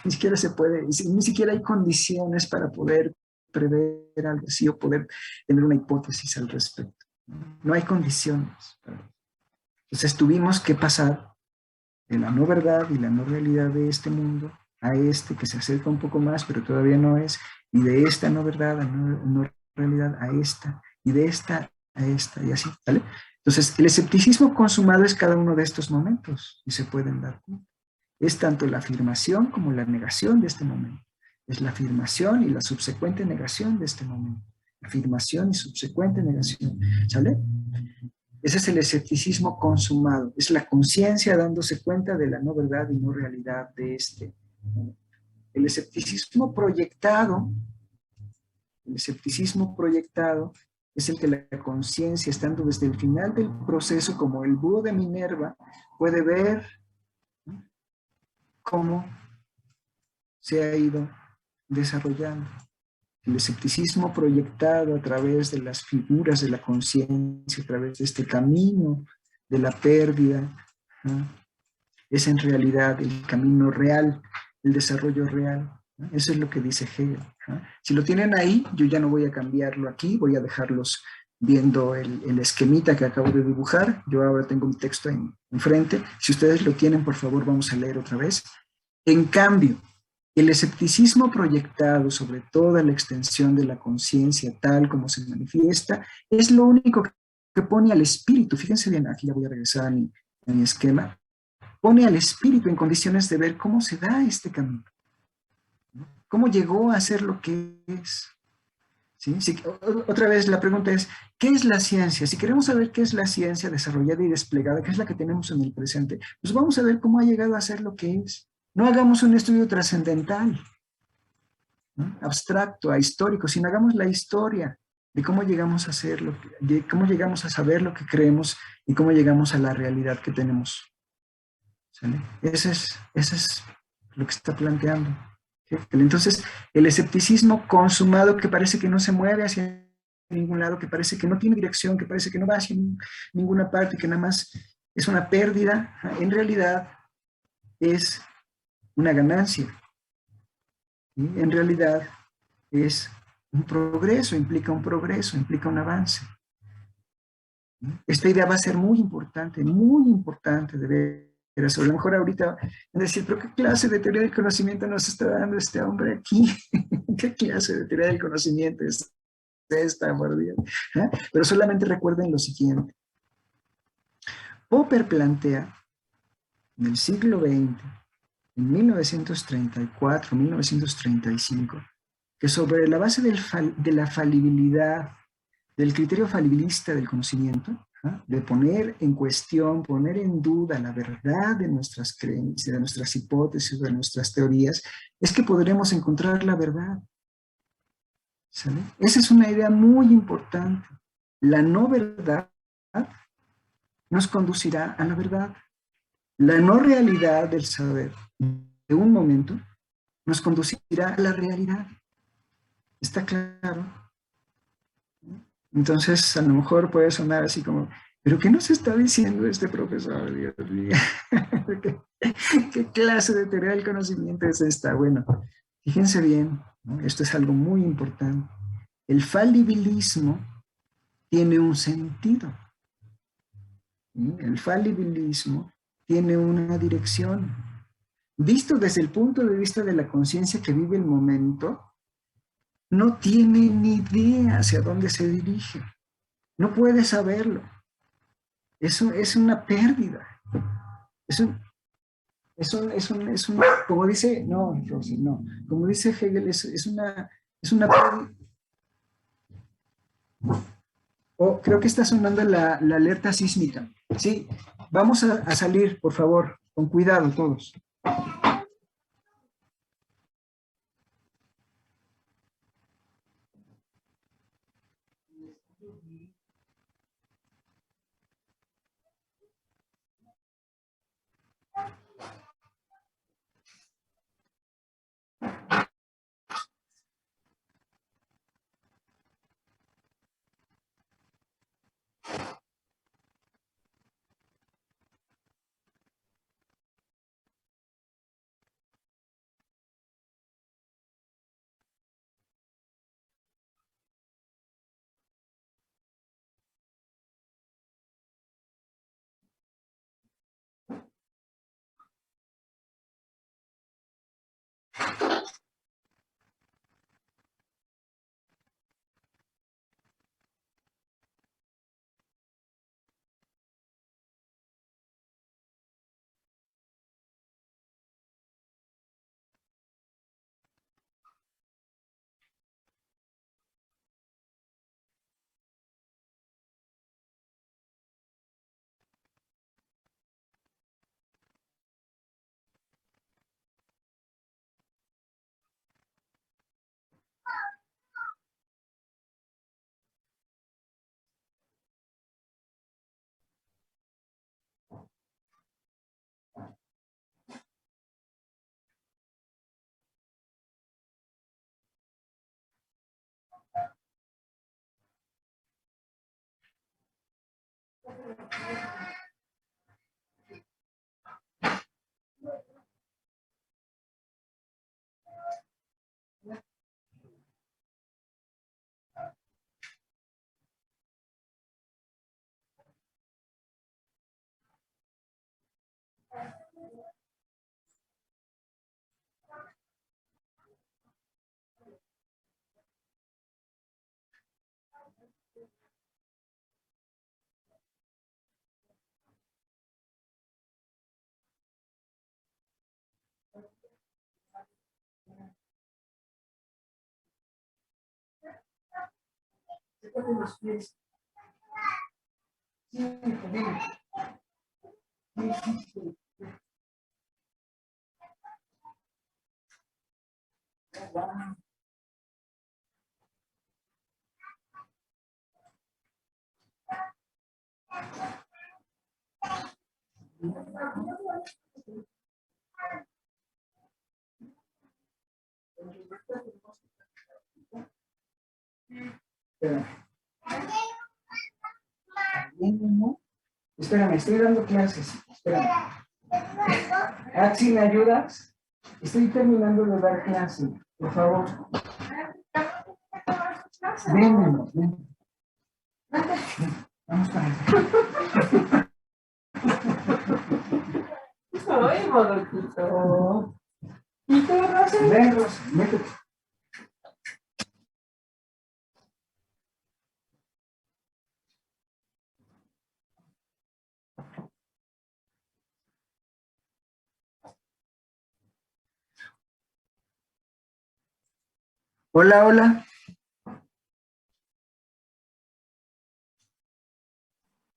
Ni siquiera se puede, ni siquiera hay condiciones para poder prever algo así o poder tener una hipótesis al respecto. No hay condiciones. Entonces tuvimos que pasar de la no verdad y la no realidad de este mundo a este que se acerca un poco más, pero todavía no es, y de esta no verdad a no realidad a esta, y de esta a esta, y así, ¿vale? Entonces, el escepticismo consumado es cada uno de estos momentos, y se pueden dar cuenta. Es tanto la afirmación como la negación de este momento. Es la afirmación y la subsecuente negación de este momento. Afirmación y subsecuente negación, ¿sale? Ese es el escepticismo consumado. Es la conciencia dándose cuenta de la no verdad y no realidad de este momento. El escepticismo proyectado es el que la conciencia, estando desde el final del proceso, como el búho de Minerva, puede ver cómo se ha ido desarrollando. El escepticismo proyectado a través de las figuras de la conciencia, a través de este camino de la pérdida, ¿no?, es en realidad el camino real, el desarrollo real, ¿no? Eso es lo que dice Hegel, ¿no? Si lo tienen ahí, yo ya no voy a cambiarlo aquí, voy a dejarlos viendo el esquemita que acabo de dibujar. Yo ahora tengo mi texto enfrente. Si ustedes lo tienen, por favor, vamos a leer otra vez. En cambio, el escepticismo proyectado sobre toda la extensión de la conciencia tal como se manifiesta es lo único que pone al espíritu, fíjense bien, aquí ya voy a regresar a mi esquema, pone al espíritu en condiciones de ver cómo se da este camino, ¿no? Cómo llegó a ser lo que es. ¿Sí? Sí, otra vez la pregunta es, ¿qué es la ciencia? Si queremos saber qué es la ciencia desarrollada y desplegada, ¿qué es la que tenemos en el presente? Pues vamos a ver cómo ha llegado a ser lo que es. No hagamos un estudio trascendental, ¿no?, abstracto, ahistórico, sino hagamos la historia de cómo llegamos a ser cómo llegamos a saber lo que creemos y cómo llegamos a la realidad que tenemos. ¿Sale? Ese es lo que está planteando. ¿Sí? Entonces, el escepticismo consumado que parece que no se mueve hacia ningún lado, que parece que no tiene dirección, que parece que no va hacia ninguna parte, que nada más es una pérdida, en realidad es una ganancia. ¿Sí? En realidad es un progreso, implica un avance. ¿Sí? Esta idea va a ser muy importante de ver. A lo mejor ahorita es decir, pero ¿qué clase de teoría del conocimiento nos está dando este hombre aquí? ¿Qué clase de teoría del conocimiento es esta, por Dios? ¿Eh? Pero solamente recuerden lo siguiente. Popper plantea en el siglo XX, en 1934, 1935, que sobre la base de la falibilidad, del criterio falibilista del conocimiento, de poner en cuestión, poner en duda la verdad de nuestras creencias, de nuestras hipótesis, de nuestras teorías, es que podremos encontrar la verdad. ¿Sale? Esa es una idea muy importante. La no verdad nos conducirá a la verdad. La no realidad del saber de un momento nos conducirá a la realidad. ¿Está claro? Entonces, a lo mejor puede sonar así como, ¿pero qué nos está diciendo este profesor? Dios mío. ¿Qué clase de teoría del conocimiento es esta? Bueno, Fíjense bien, ¿no? Esto es algo muy importante. El falibilismo tiene un sentido. ¿Sí? El falibilismo tiene una dirección. Visto desde el punto de vista de la conciencia que vive el momento, no tiene ni idea hacia dónde se dirige. No puede saberlo. Eso es una pérdida. Como dice, no, Rosy, no. Como dice Hegel, es una pérdida. Oh, creo que está sonando la alerta sísmica. Sí, vamos a salir, por favor, con cuidado todos. Los pies. Sí, bien. Sí. Espérame, estoy dando clases. Espérame. Axi, ¿me ayudas? Estoy terminando de dar clase. Por favor. Ven. Vamos para allá. Ay, Rodolfito. Ven, Rosa, métete. Hola, hola.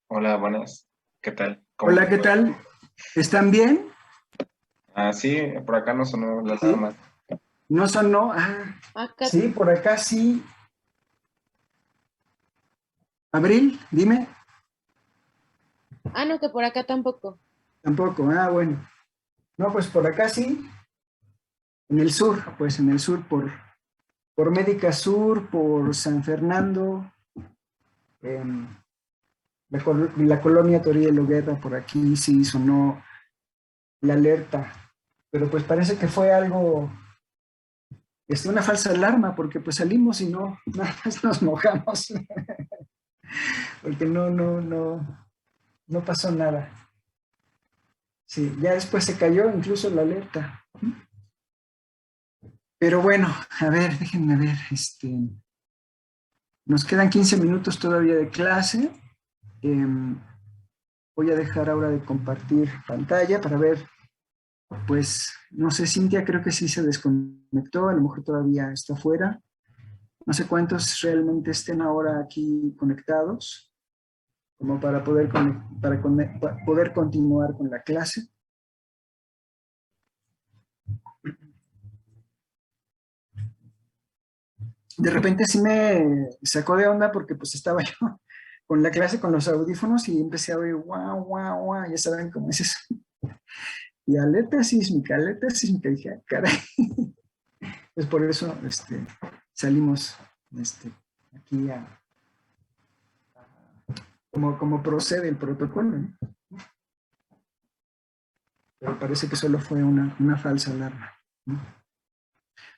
Hola, buenas. ¿Qué tal? Hola, ¿qué tal? ¿Están bien? Ah, sí, por acá no sonó la ¿Sí? alarma. No sonó. Ah, Acá sí, por acá sí. Abril, dime. no, que por acá tampoco. Tampoco. Ah, bueno. No, pues por acá sí. En el sur, pues en el sur, por Médica Sur, por San Fernando, la colonia Toriel Loguera, por aquí sí sonó la alerta. Pero pues parece que fue algo una falsa alarma, porque pues salimos y no, nada más nos mojamos, porque no pasó nada. Sí, ya después se cayó incluso la alerta. Pero bueno, a ver, déjenme ver, nos quedan 15 minutos todavía de clase. Voy a dejar ahora de compartir pantalla para ver, pues, no sé, Cintia creo que sí se desconectó, a lo mejor todavía está fuera. No sé cuántos realmente estén ahora aquí conectados, como para poder continuar con la clase. De repente sí me sacó de onda porque pues estaba yo con la clase con los audífonos y empecé a oír guau, guau, guau, ya saben cómo es eso. Y alerta sísmica, dije, ah, caray. Pues por eso salimos aquí como procede el protocolo, ¿no? Pero parece que solo fue una falsa alarma, ¿no?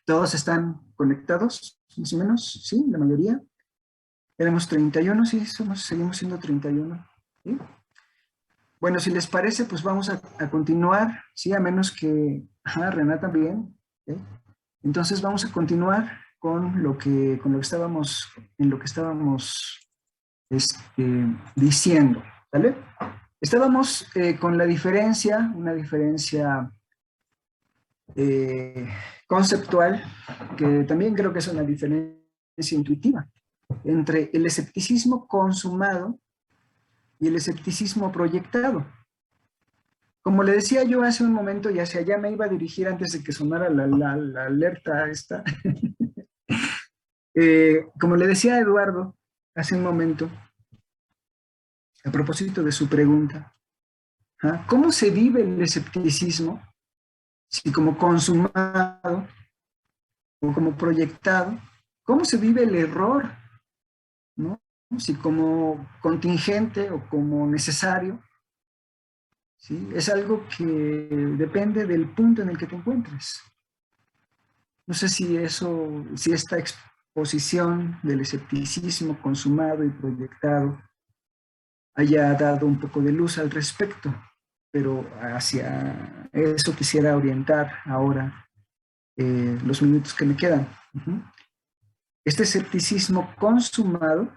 ¿Todos están conectados, más o menos? ¿Sí? ¿La mayoría? Éramos 31, sí, seguimos siendo 31. ¿Sí? Bueno, si les parece, pues vamos a continuar, ¿sí? A menos que... Ajá, Renata también. ¿Sí? Entonces vamos a continuar con lo que estábamos diciendo, ¿vale? Estábamos con la diferencia, una diferencia conceptual, que también creo que es una diferencia intuitiva, entre el escepticismo consumado y el escepticismo proyectado. Como le decía yo hace un momento, y hacia allá me iba a dirigir antes de que sonara la alerta esta, como le decía a Eduardo hace un momento, a propósito de su pregunta, ¿ah? ¿Cómo se vive el escepticismo si como consumado o como proyectado? ¿Cómo se vive el error, ¿no? Si como contingente o como necesario, ¿sí? Es algo que depende del punto en el que te encuentres. No sé si esta exposición del escepticismo consumado y proyectado haya dado un poco de luz al respecto, pero hacia eso quisiera orientar ahora los minutos que me quedan. Este escepticismo consumado,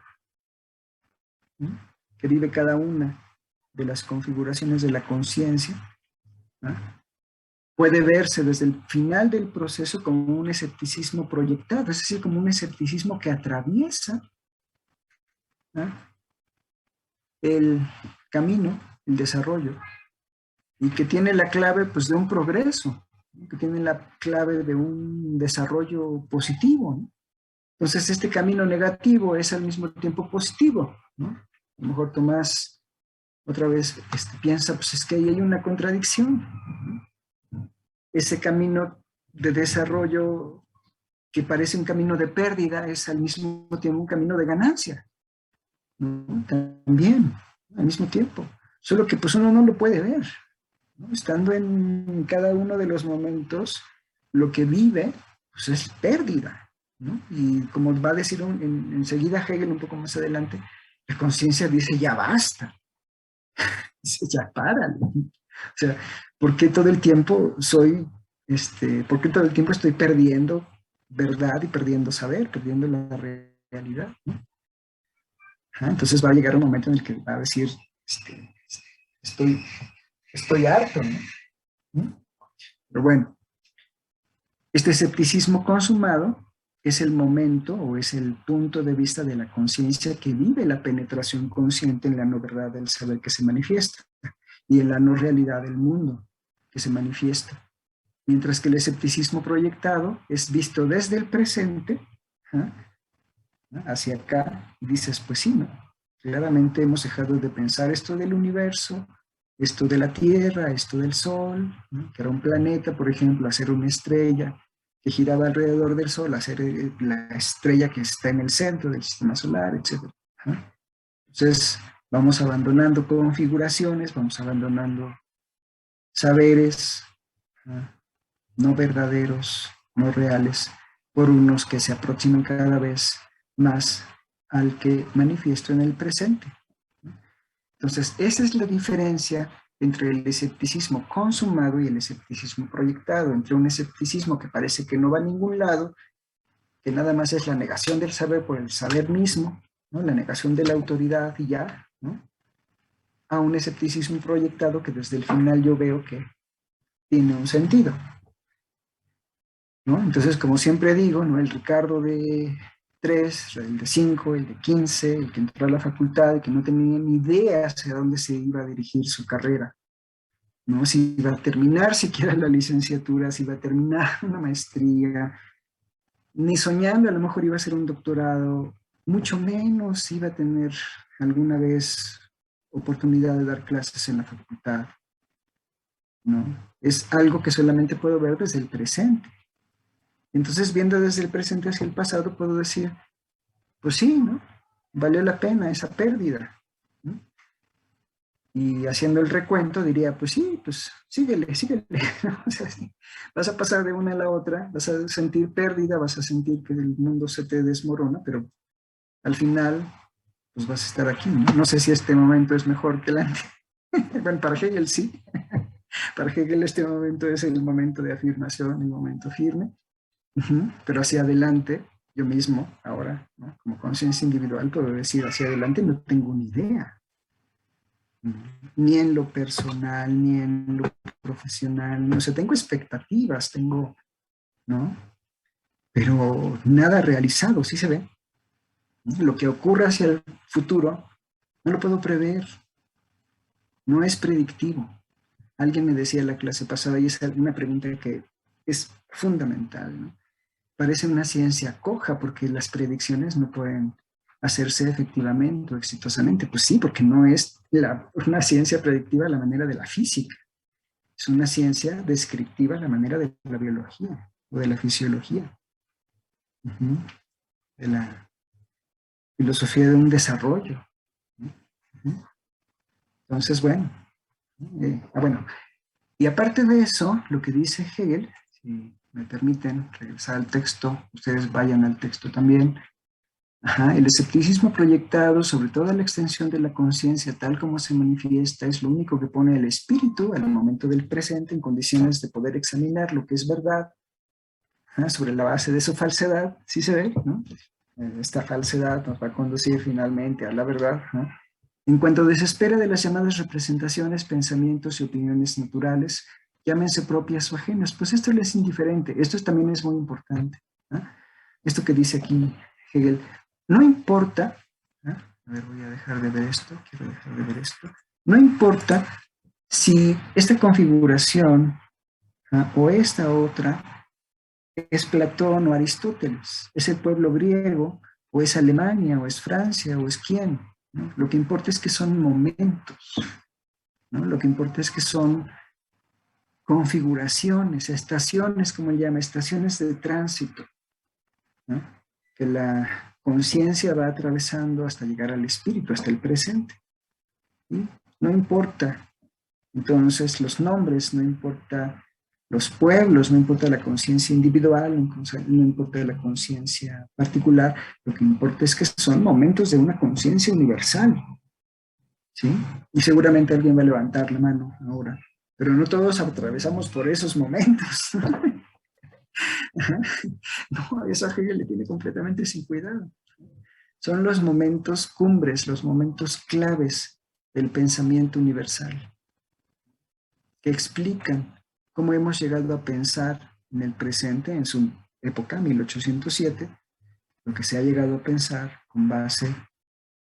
que vive cada una de las configuraciones de la conciencia, puede verse desde el final del proceso como un escepticismo proyectado, es decir, como un escepticismo que atraviesa el camino, el desarrollo, y que tiene la clave pues, de un progreso, ¿no? Que tiene la clave de un desarrollo positivo, ¿no? Entonces, este camino negativo es al mismo tiempo positivo, ¿no? A lo mejor Tomás otra vez piensa, pues es que ahí hay una contradicción, ¿no? Ese camino de desarrollo que parece un camino de pérdida es al mismo tiempo un camino de ganancia, ¿no? También, al mismo tiempo. Solo que pues uno no lo puede ver, ¿no? Estando en cada uno de los momentos, lo que vive pues es pérdida, ¿no? Y como va a decir enseguida Hegel un poco más adelante, la conciencia dice ya basta, dice ya párale. O sea, ¿por qué todo el tiempo por qué todo el tiempo estoy perdiendo verdad y perdiendo saber, perdiendo la realidad, ¿no? Entonces va a llegar un momento en el que va a decir, estoy harto, ¿no? Pero bueno, este escepticismo consumado es el momento o es el punto de vista de la conciencia que vive la penetración consciente en la no verdad del saber que se manifiesta y en la no realidad del mundo que se manifiesta. Mientras que el escepticismo proyectado es visto desde el presente hacia acá y dices, pues sí, ¿no? Claramente hemos dejado de pensar esto del universo, esto de la Tierra, esto del Sol, ¿no? Que era un planeta, por ejemplo, hacer una estrella que giraba alrededor del Sol, hacer la estrella que está en el centro del sistema solar, etc. Entonces, vamos abandonando configuraciones, vamos abandonando saberes no verdaderos, no reales, por unos que se aproximan cada vez más al que manifiesto en el presente. Entonces, esa es la diferencia entre el escepticismo consumado y el escepticismo proyectado, entre un escepticismo que parece que no va a ningún lado, que nada más es la negación del saber por el saber mismo, ¿no? La negación de la autoridad y ya, ¿no? A un escepticismo proyectado que desde el final yo veo que tiene un sentido, ¿no? Entonces, como siempre digo, ¿no? El Ricardo de 3, el de 5, el de 15, el que entró a la facultad y que no tenía ni idea hacia dónde se iba a dirigir su carrera, ¿no? Si iba a terminar siquiera la licenciatura, si iba a terminar una maestría, ni soñando a lo mejor iba a hacer un doctorado, mucho menos iba a tener alguna vez oportunidad de dar clases en la facultad, ¿no? Es algo que solamente puedo ver desde el presente. Entonces, viendo desde el presente hacia el pasado, puedo decir, pues sí, ¿no? Valió la pena esa pérdida, ¿no? Y haciendo el recuento diría, pues sí, pues síguele, síguele. O sea, sí, vas a pasar de una a la otra, vas a sentir pérdida, vas a sentir que el mundo se te desmorona, pero al final, pues vas a estar aquí, ¿no? No sé si este momento es mejor que el anterior. Bueno, para Hegel sí. Para Hegel este momento es el momento de afirmación, el momento firme. Pero hacia adelante, yo mismo, ahora, ¿no? Como conciencia individual, puedo decir hacia adelante no tengo ni idea. Ni en lo personal, ni en lo profesional. No sé, tengo expectativas, tengo, ¿no? Pero nada realizado, ¿sí se ve? Lo que ocurra hacia el futuro, no lo puedo prever. No es predictivo. Alguien me decía en la clase pasada, y es una pregunta que es fundamental, ¿no? Parece una ciencia coja porque las predicciones no pueden hacerse efectivamente o exitosamente. Pues sí, porque no es una ciencia predictiva a la manera de la física. Es una ciencia descriptiva a la manera de la biología o de la fisiología. De la filosofía de un desarrollo. Entonces, bueno. Bueno. Y aparte de eso, lo que dice Hegel, si me permiten regresar al texto, ustedes vayan al texto también. El escepticismo proyectado sobre toda la extensión de la conciencia tal como se manifiesta es lo único que pone el espíritu al momento del presente en condiciones de poder examinar lo que es verdad sobre la base de su falsedad, ¿sí se ve? ¿No? Esta falsedad nos va a conducir finalmente a la verdad, ¿no? En cuanto desespera de las llamadas representaciones, pensamientos y opiniones naturales, llámense propias o ajenas, pues esto le es indiferente. Esto también es muy importante, ¿no? Esto que dice aquí Hegel, no importa, ¿no? A ver, voy a dejar de ver esto, quiero dejar de ver esto. No importa si esta configuración, ¿no? O esta otra es Platón o Aristóteles, es el pueblo griego, o es Alemania, o es Francia, o es quién, ¿no? Lo que importa es que son momentos, ¿no? Lo que importa es que son configuraciones, estaciones, como él llama, estaciones de tránsito, ¿no? Que la conciencia va atravesando hasta llegar al espíritu, hasta el presente. ¿Sí? No importa, entonces, los nombres, no importa los pueblos, no importa la conciencia individual, no importa la conciencia particular, lo que importa es que son momentos de una conciencia universal, ¿sí? Y seguramente alguien va a levantar la mano ahora, pero no todos atravesamos por esos momentos. No, eso a Hegel le tiene completamente sin cuidado. Son los momentos cumbres, los momentos claves del pensamiento universal, que explican cómo hemos llegado a pensar en el presente, en su época, 1807, lo que se ha llegado a pensar con base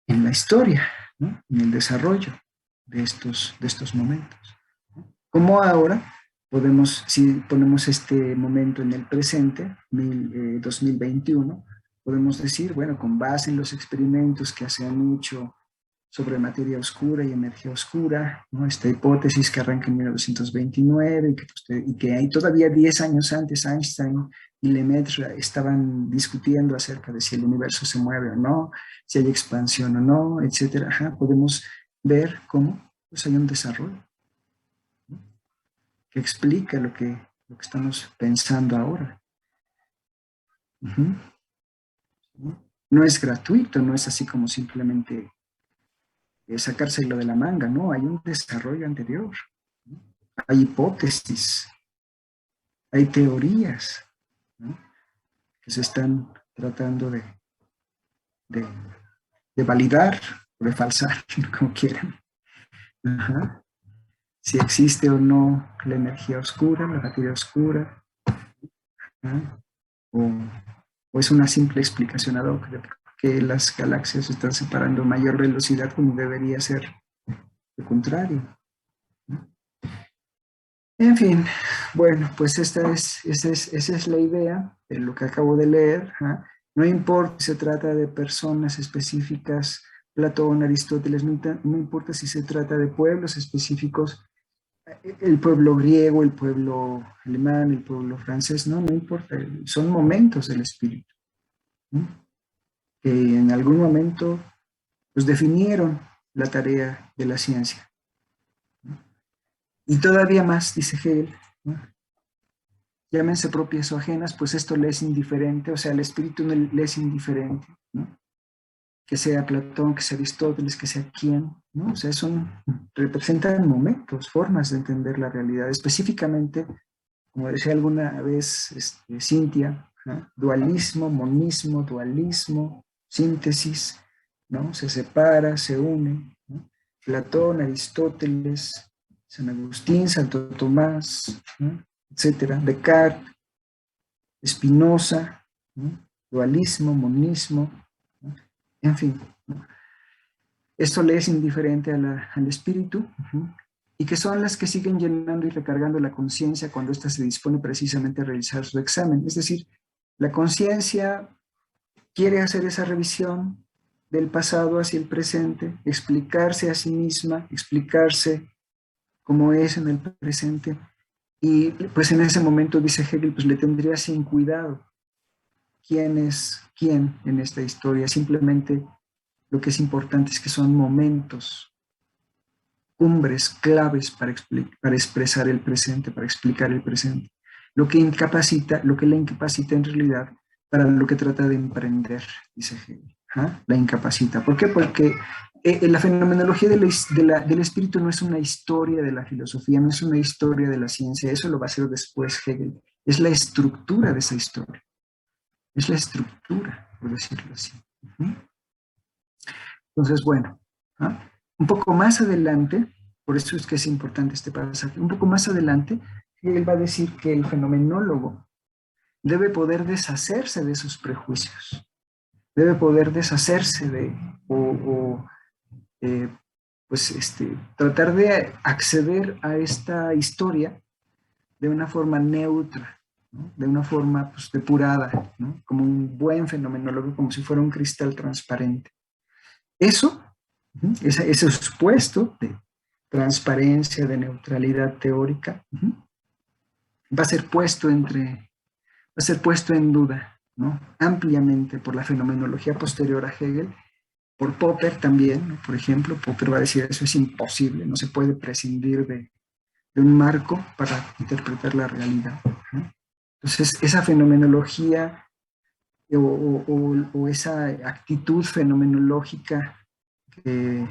en la historia, ¿no? En el desarrollo de estos momentos. Como ahora podemos, si ponemos este momento en el presente, 2021, podemos decir, bueno, con base en los experimentos que se han hecho sobre materia oscura y energía oscura, ¿no? Esta hipótesis que arranca en 1929 y que hay todavía 10 años antes Einstein y Lemaitre estaban discutiendo acerca de si el universo se mueve o no, si hay expansión o no, etc. Podemos ver cómo pues, hay un desarrollo, ¿no? Que explica lo que estamos pensando ahora. No es gratuito, no es así como simplemente sacárselo de la manga, no, hay un desarrollo anterior, hay hipótesis, hay teorías, ¿no?, que se están tratando de validar o de falsar, como quieran. Ajá. Si existe o no la energía oscura, la materia oscura, ¿no?, o es una simple explicación ad hoc de por qué las galaxias se están separando a mayor velocidad como debería ser lo contrario, ¿no? En fin, bueno, pues esa es la idea de lo que acabo de leer, ¿eh? No importa si se trata de personas específicas, Platón, Aristóteles, no importa si se trata de pueblos específicos, el pueblo griego, el pueblo alemán, el pueblo francés, no importa, son momentos del espíritu, ¿no?, que en algún momento pues definieron la tarea de la ciencia, ¿no? Y todavía más, dice Hegel, ¿no?, llámense propias o ajenas, pues esto le es indiferente, o sea, el espíritu no le es indiferente, ¿no?, que sea Platón, que sea Aristóteles, que sea quien, ¿no? O sea, representan momentos, formas de entender la realidad. Específicamente, como decía alguna vez Cintia, ¿no?, dualismo, monismo, dualismo, síntesis, ¿no? Se separa, se une, ¿no? Platón, Aristóteles, San Agustín, Santo Tomás, ¿no?, etcétera, Descartes, Spinoza, ¿no?, dualismo, monismo, ¿no?, en fin, ¿no? Esto le es indiferente al espíritu, y que son las que siguen llenando y recargando la conciencia cuando ésta se dispone precisamente a realizar su examen. Es decir, la conciencia quiere hacer esa revisión del pasado hacia el presente, explicarse a sí misma, explicarse cómo es en el presente, y pues en ese momento, dice Hegel, pues le tendría sin cuidado quién es quién en esta historia. Simplemente lo que es importante es que son momentos, cumbres, claves para expresar el presente, para explicar el presente. Lo que la incapacita en realidad para lo que trata de emprender, dice Hegel. ¿Ah? La incapacita. ¿Por qué? Porque la fenomenología del espíritu no es una historia de la filosofía, no es una historia de la ciencia, eso lo va a hacer después Hegel. Es la estructura de esa historia. Es la estructura, por decirlo así. Entonces, bueno, ¿ah? Un poco más adelante, por eso es que es importante este pasaje, un poco más adelante, él va a decir que el fenomenólogo debe poder deshacerse de sus prejuicios, debe poder deshacerse tratar de acceder a esta historia de una forma neutra, ¿no?, de una forma pues, depurada, ¿no?, como un buen fenomenólogo, como si fuera un cristal transparente. Eso, ese supuesto de transparencia, de neutralidad teórica, va a ser puesto en duda, ¿no?, ampliamente por la fenomenología posterior a Hegel, por Popper también, ¿no? Por ejemplo, Popper va a decir eso es imposible, no se puede prescindir de un marco para interpretar la realidad, ¿no? Entonces, esa fenomenología o esa actitud fenomenológica que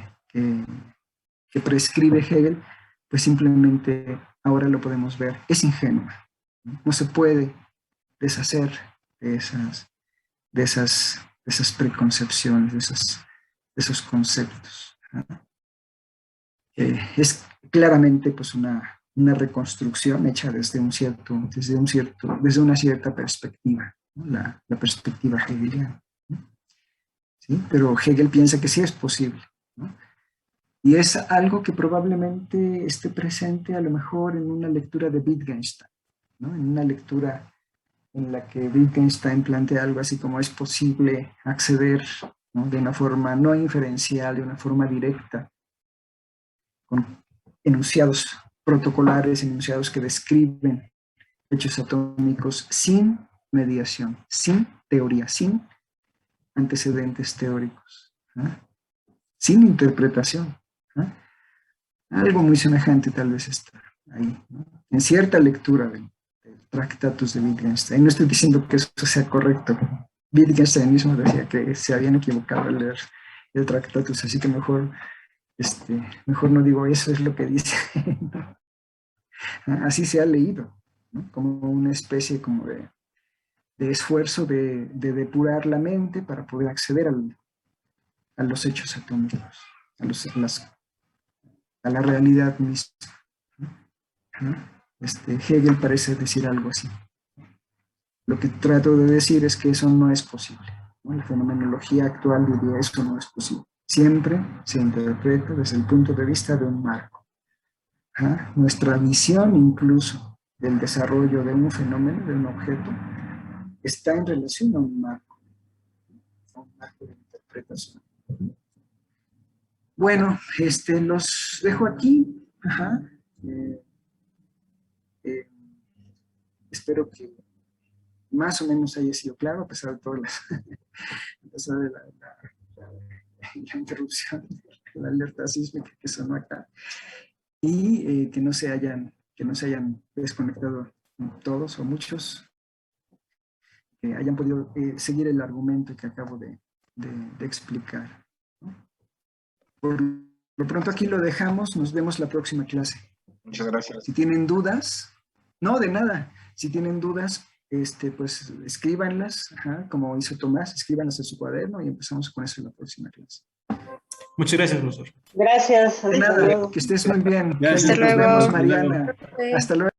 prescribe Hegel, pues simplemente ahora lo podemos ver, es ingenua, ¿no? No se puede deshacer de esas preconcepciones, de esos conceptos, ¿no? Es claramente pues una reconstrucción hecha desde una cierta perspectiva, ¿no?, la perspectiva hegeliana, ¿no? ¿Sí? Pero Hegel piensa que sí es posible, ¿no? Y es algo que probablemente esté presente a lo mejor en una lectura de Wittgenstein, ¿no?, en una lectura en la que Wittgenstein plantea algo así como es posible acceder, ¿no?, de una forma no inferencial, de una forma directa, con enunciados protocolares, enunciados que describen hechos atómicos sin mediación, sin teoría, sin antecedentes teóricos, ¿eh?, sin interpretación, ¿eh? Algo muy semejante tal vez está ahí, ¿no?, en cierta lectura del Tractatus de Wittgenstein. No estoy diciendo que eso sea correcto. Wittgenstein mismo decía que se habían equivocado al leer el Tractatus, así que mejor no digo eso, es lo que dice. Así se ha leído, ¿no? Como una especie como de esfuerzo de depurar la mente para poder acceder a los hechos atómicos, a la realidad misma, ¿no? Hegel parece decir algo así. Lo que trato de decir es que eso no es posible, ¿no? La fenomenología actual diría eso no es posible. Siempre se interpreta desde el punto de vista de un marco. Nuestra visión incluso del desarrollo de un fenómeno, de un objeto, está en relación a un marco de interpretación. Bueno, los dejo aquí. Espero que más o menos haya sido claro, a pesar de todas las, a pesar de la interrupción, la alerta sísmica que sonó acá, y que no se hayan desconectado todos o muchos, que hayan podido seguir el argumento que acabo de explicar, ¿no? Por lo pronto aquí lo dejamos, nos vemos la próxima clase. Muchas gracias. Si tienen dudas, no, de nada. Si tienen dudas, pues escríbanlas, como hizo Tomás, escríbanlas en su cuaderno y empezamos con eso en la próxima clase. Muchas gracias, profesor. Gracias. De nada, que estés muy bien. Hasta Nos luego. vemos, Mariana. Hasta luego.